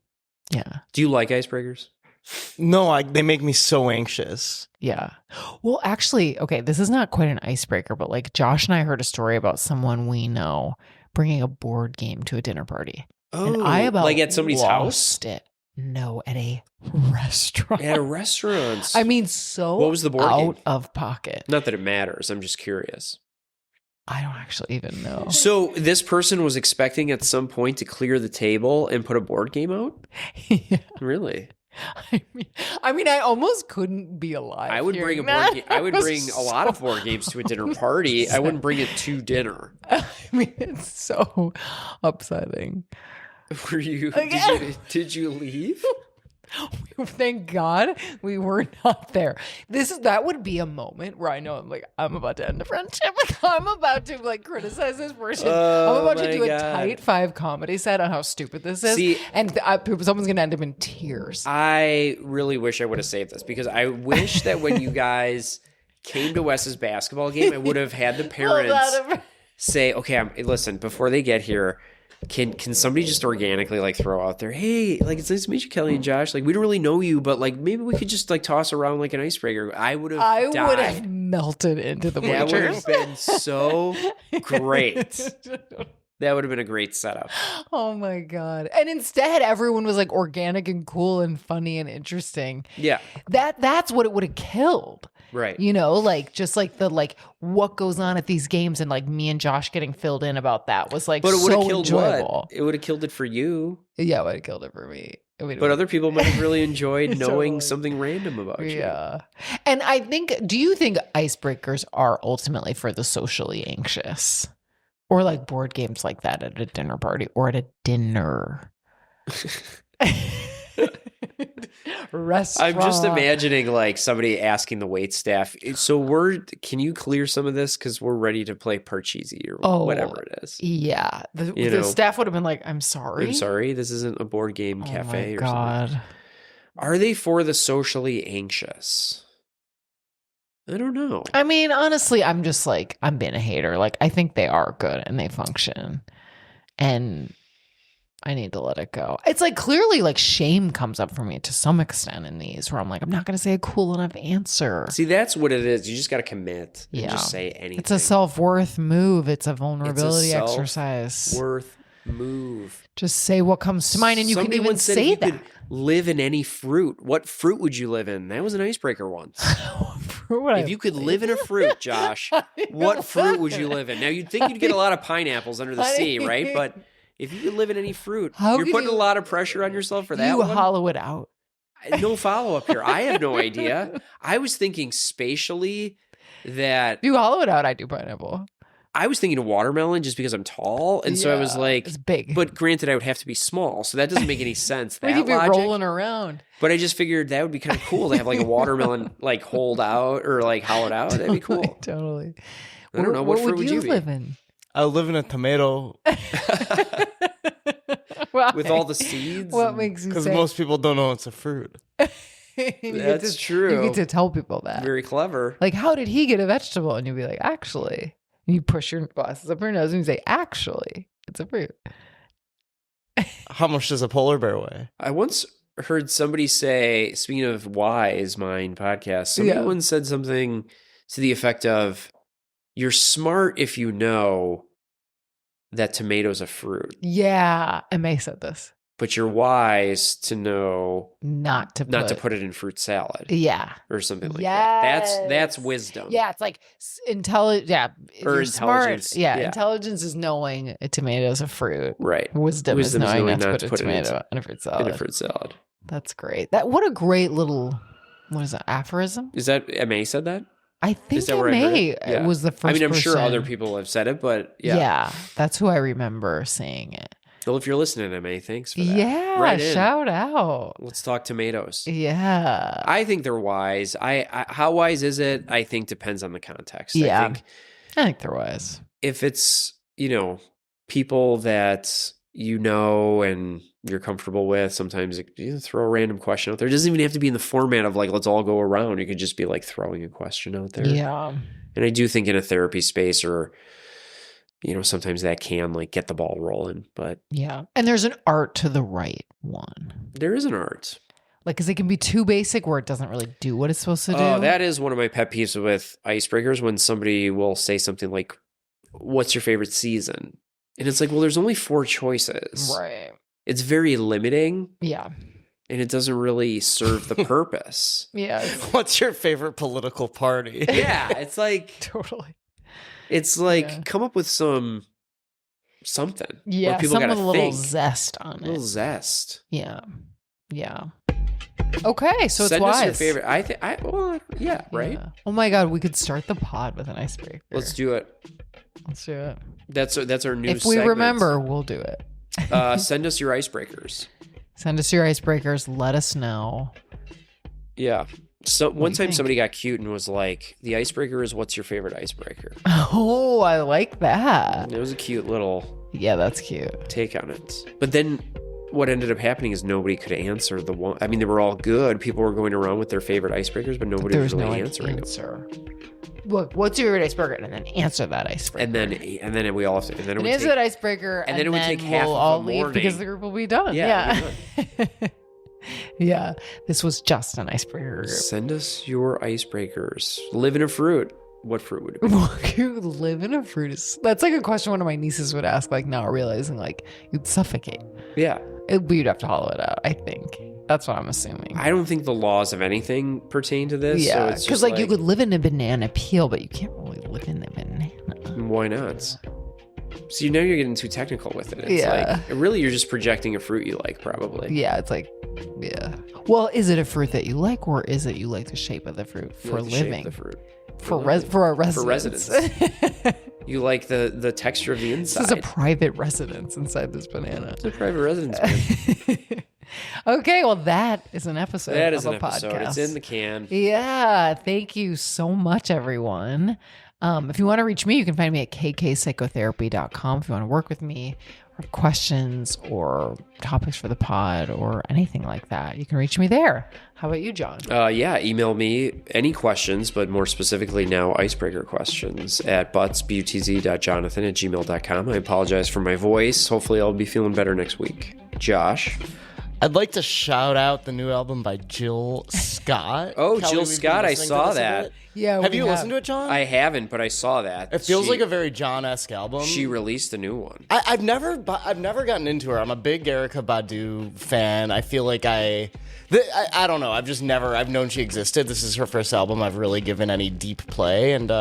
Yeah. Do you like icebreakers? No, they make me so anxious. Yeah. Well, actually, okay, this is not quite an icebreaker, but like Josh and I heard a story about someone we know bringing a board game to a dinner party. Oh, and I about like at somebody's house? It. No, at a restaurant. At a restaurant. I mean, so what was the board out game? of pocket. Not that it matters. I'm just curious. I don't actually even know. So this person was expecting at some point to clear the table and put a board game out? Yeah. Really? I mean, I almost couldn't be alive. I would bring a board game. I would bring a lot of board games to a dinner party. I wouldn't bring it to dinner. I mean, it's so upsetting. Were you? Did you leave? Thank God we were not there. That would be a moment where I know I'm about to end a friendship. I'm about to like criticize this person. I'm about to do a tight 5 comedy set on how stupid this is. See, and someone's gonna end up in tears. I really wish I would have saved this because I wish that when you guys came to Wes's basketball game, I would have had the parents say, "Okay, listen, before they get here." Can somebody just organically like throw out there, hey, like it's nice to meet you, Kelly and Josh. Like we don't really know you, but like maybe we could just like toss around like an icebreaker. I would have melted into the bleachers. That would have been so great. That would have been a great setup. Oh my God. And instead everyone was like organic and cool and funny and interesting. Yeah. That's what it would have killed. Right. You know, like just like the like what goes on at these games and like me and Josh getting filled in about that was like, but it would have killed enjoyable. It would have killed it for you. Yeah, it would have killed it for me. But other people might have really enjoyed knowing something random about you. Yeah. And do you think icebreakers are ultimately for the socially anxious? Or like board games like that at a dinner party or at a dinner? Restaurant. I'm just imagining like somebody asking the wait staff, so can you clear some of this because we're ready to play Parcheesi or whatever it is. Yeah. The staff would have been like, I'm sorry, this isn't a board game cafe or something. Are they for the socially anxious? I don't know. I mean, honestly, I'm just like, I'm being a hater. Like, I think they are good and they function. And I need to let it go. It's like clearly like shame comes up for me to some extent in these where I'm like, I'm not going to say a cool enough answer. See, that's what it is. You just got to commit and just say anything. It's a self-worth move. It's a vulnerability exercise. Self-worth move. Just say what comes to mind and you can even say that. Could live in any fruit. What fruit would you live in? That was an icebreaker once. If you could live in a fruit, Josh, what fruit would you live in? Now, you'd think you'd get a lot of pineapples under the sea, right? But if you could live in any fruit, you're putting a lot of pressure on yourself for that one. You hollow it out. No follow-up here. I have no idea. I was thinking spatially that... You hollow it out, I do pineapple. I was thinking of watermelon just because I'm tall. And so I was like... It's big. But granted, I would have to be small. So that doesn't make any sense. That you'd be logic. rolling around. But I just figured that would be kind of cool to have like a watermelon like hold out or like hollowed out. That'd be cool. Totally. I don't know. What fruit would you live in? I live in a tomato. Why? With all the seeds? What makes you say? Because most people don't know it's a fruit. That's true. You get to tell people that. Very clever. Like, how did he get a vegetable? And you'll be like, actually. And you push your glasses up your nose and you say, actually, it's a fruit. How much does a polar bear weigh? I once heard somebody say, speaking of Wise Mind podcast, somebody once said something to the effect of, you're smart if you know that tomato's a fruit. Yeah. And May said this. But you're wise to know not to put it in fruit salad. Yeah. Or something like that. That's wisdom. Yeah, it's like intelligence. Yeah. Or intelligence. Smart. Yeah. Intelligence is knowing a tomato is a fruit. Right. Wisdom is knowing not to put a tomato in a fruit salad. In a fruit salad. That's great. What a great little, what is it, aphorism? Is that, May said that? I think May was the first person. I'm sure other people have said it, but Yeah, that's who I remember saying it. Well, if you're listening to me, thanks for that. Yeah, shout out. Let's talk tomatoes. Yeah. I think they're wise. How wise is it? I think depends on the context. Yeah. I think they're wise. If it's, people that and you're comfortable with, sometimes you throw a random question out there. It doesn't even have to be in the format of like, let's all go around. You could just be like throwing a question out there. Yeah. And I do think in a therapy space or sometimes that can like get the ball rolling, but yeah. And there's an art to the right one. There is an art. Like, because it can be too basic where it doesn't really do what it's supposed to do. Oh, that is one of my pet peeves with icebreakers when somebody will say something like, what's your favorite season? And it's like, well, there's only 4 choices. Right. It's very limiting. Yeah. And it doesn't really serve the purpose. Yeah. What's your favorite political party? Yeah. It's like. Totally. It's like, come up with something. Yeah, people with a little think. zest on it. A little zest. Yeah. Yeah. Okay, so Send it's wise. Us your favorite. Right? Yeah. Oh my God, we could start the pod with an icebreaker. Let's do it. Let's do it. That's our new If we segment. remember, we'll do it. Send us your icebreakers. Send us your icebreakers. Let us know. Yeah. So one time somebody got cute and was like, the icebreaker is what's your favorite icebreaker? Oh, I like that. And it was a cute little that's cute. take on it. But then what ended up happening is nobody could answer the one. I mean, they were all good. People were going around with their favorite icebreakers, but nobody was really answering them. Look, what's your favorite icebreaker? And then answer that icebreaker. And then we all have to. And then it would answer take, that icebreaker. And then it would take half we'll of all the leave morning because the group will be done. Yeah. Yeah. This was just an icebreaker group. Send us your icebreakers. Live in a fruit. What fruit would it be? Would you live in a fruit? That's like a question one of my nieces would ask, like now realizing like you'd suffocate. Yeah. You'd have to hollow it out, I think. That's what I'm assuming. I don't think the laws of anything pertain to this. Yeah, because so like you could live in a banana peel, but you can't really live in a banana. Why not? See, now you're getting too technical with it. It's like, really, you're just projecting a fruit you like, probably. Yeah, it's like, Well, is it a fruit that you like, or is it you like the shape of the fruit for living? The fruit. For our residence. For residence. You like the texture of the inside. This is a private residence inside this banana. It's a private residence, man. Okay, well, that is an episode That is of an a episode. podcast. It's in the can. Yeah, thank you so much, everyone. If you want to reach me, you can find me at kkpsychotherapy.com. If you want to work with me, or questions or topics for the pod or anything like that, you can reach me there. How about you, John? Email me any questions, but more specifically now icebreaker questions at buttsbutz.jonathan@gmail.com. I apologize for my voice. Hopefully I'll be feeling better next week. Josh? I'd like to shout out the new album by Jill Scott. Oh, Kelly, Jill Scott, I saw that. Yeah, have you listened to it, John? I haven't, but I saw that. It feels like a very John-esque album. She released a new one. I've never gotten into her. I'm a big Erykah Badu fan. I feel like I don't know. I've known she existed. This is her first album I've really given any deep play, and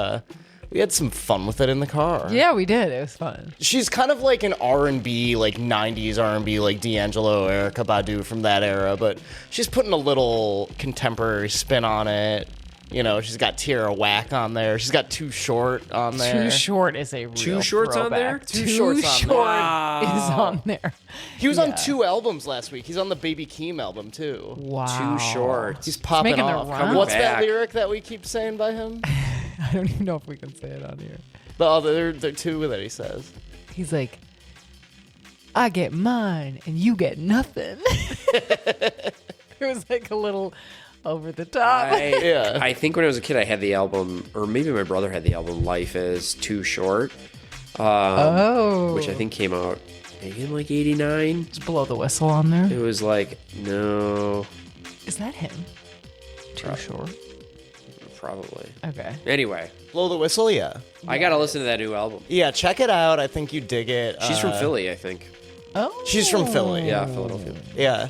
we had some fun with it in the car. Yeah, we did. It was fun. She's kind of like an R&B, like 90s R&B, like D'Angelo, Erykah Badu from that era, but she's putting a little contemporary spin on it. You know, she's got Tierra Whack on there. She's got Too Short on there. Too Short is a real Too Short's throwback. on there? Too Short is on there. He was on 2 albums last week. He's on the Baby Keem album, too. Wow. Too Short. He's popping making the off. rounds. What's that lyric that we keep saying by him? I don't even know if we can say it on here. There are 2 that he says. He's like, I get mine and you get nothing. was like a little over the top. I think when I was a kid, I had the album, or maybe my brother had the album Life is Too Short. Which I think came out maybe in like 89. Just Blow the Whistle on there. It was like, no. Is that him? Too Short? Probably. Okay. Anyway. Blow the Whistle, yeah. I got to listen to that new album. Yeah, check it out. I think you dig it. She's from Philly, I think. Oh. She's from Philly. Yeah, Philadelphia. Yeah.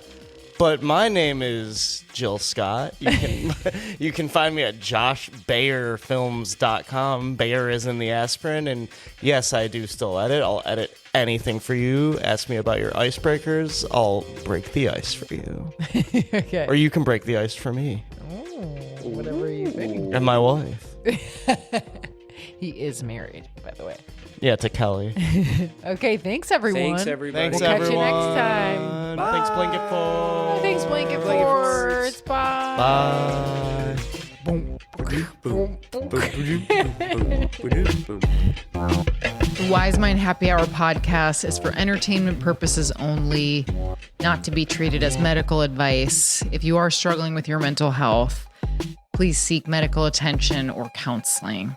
But my name is Jill Scott. You can find me at joshbayerfilms.com. Bayer is in the aspirin. And yes, I do still edit. I'll edit anything for you. Ask me about your icebreakers. I'll break the ice for you. Okay. Or you can break the ice for me. Whatever you think. And my wife. He is married, by the way. Yeah, to Kelly. Okay, thanks everyone. Thanks everybody. Thanks, We'll everyone. catch you next time. Bye. Thanks, Blanket Force. Thanks, Blanket Force. Bye. Bye. The Wise Mind Happy Hour podcast is for entertainment purposes only, not to be treated as medical advice. If you are struggling with your mental health, please seek medical attention or counseling.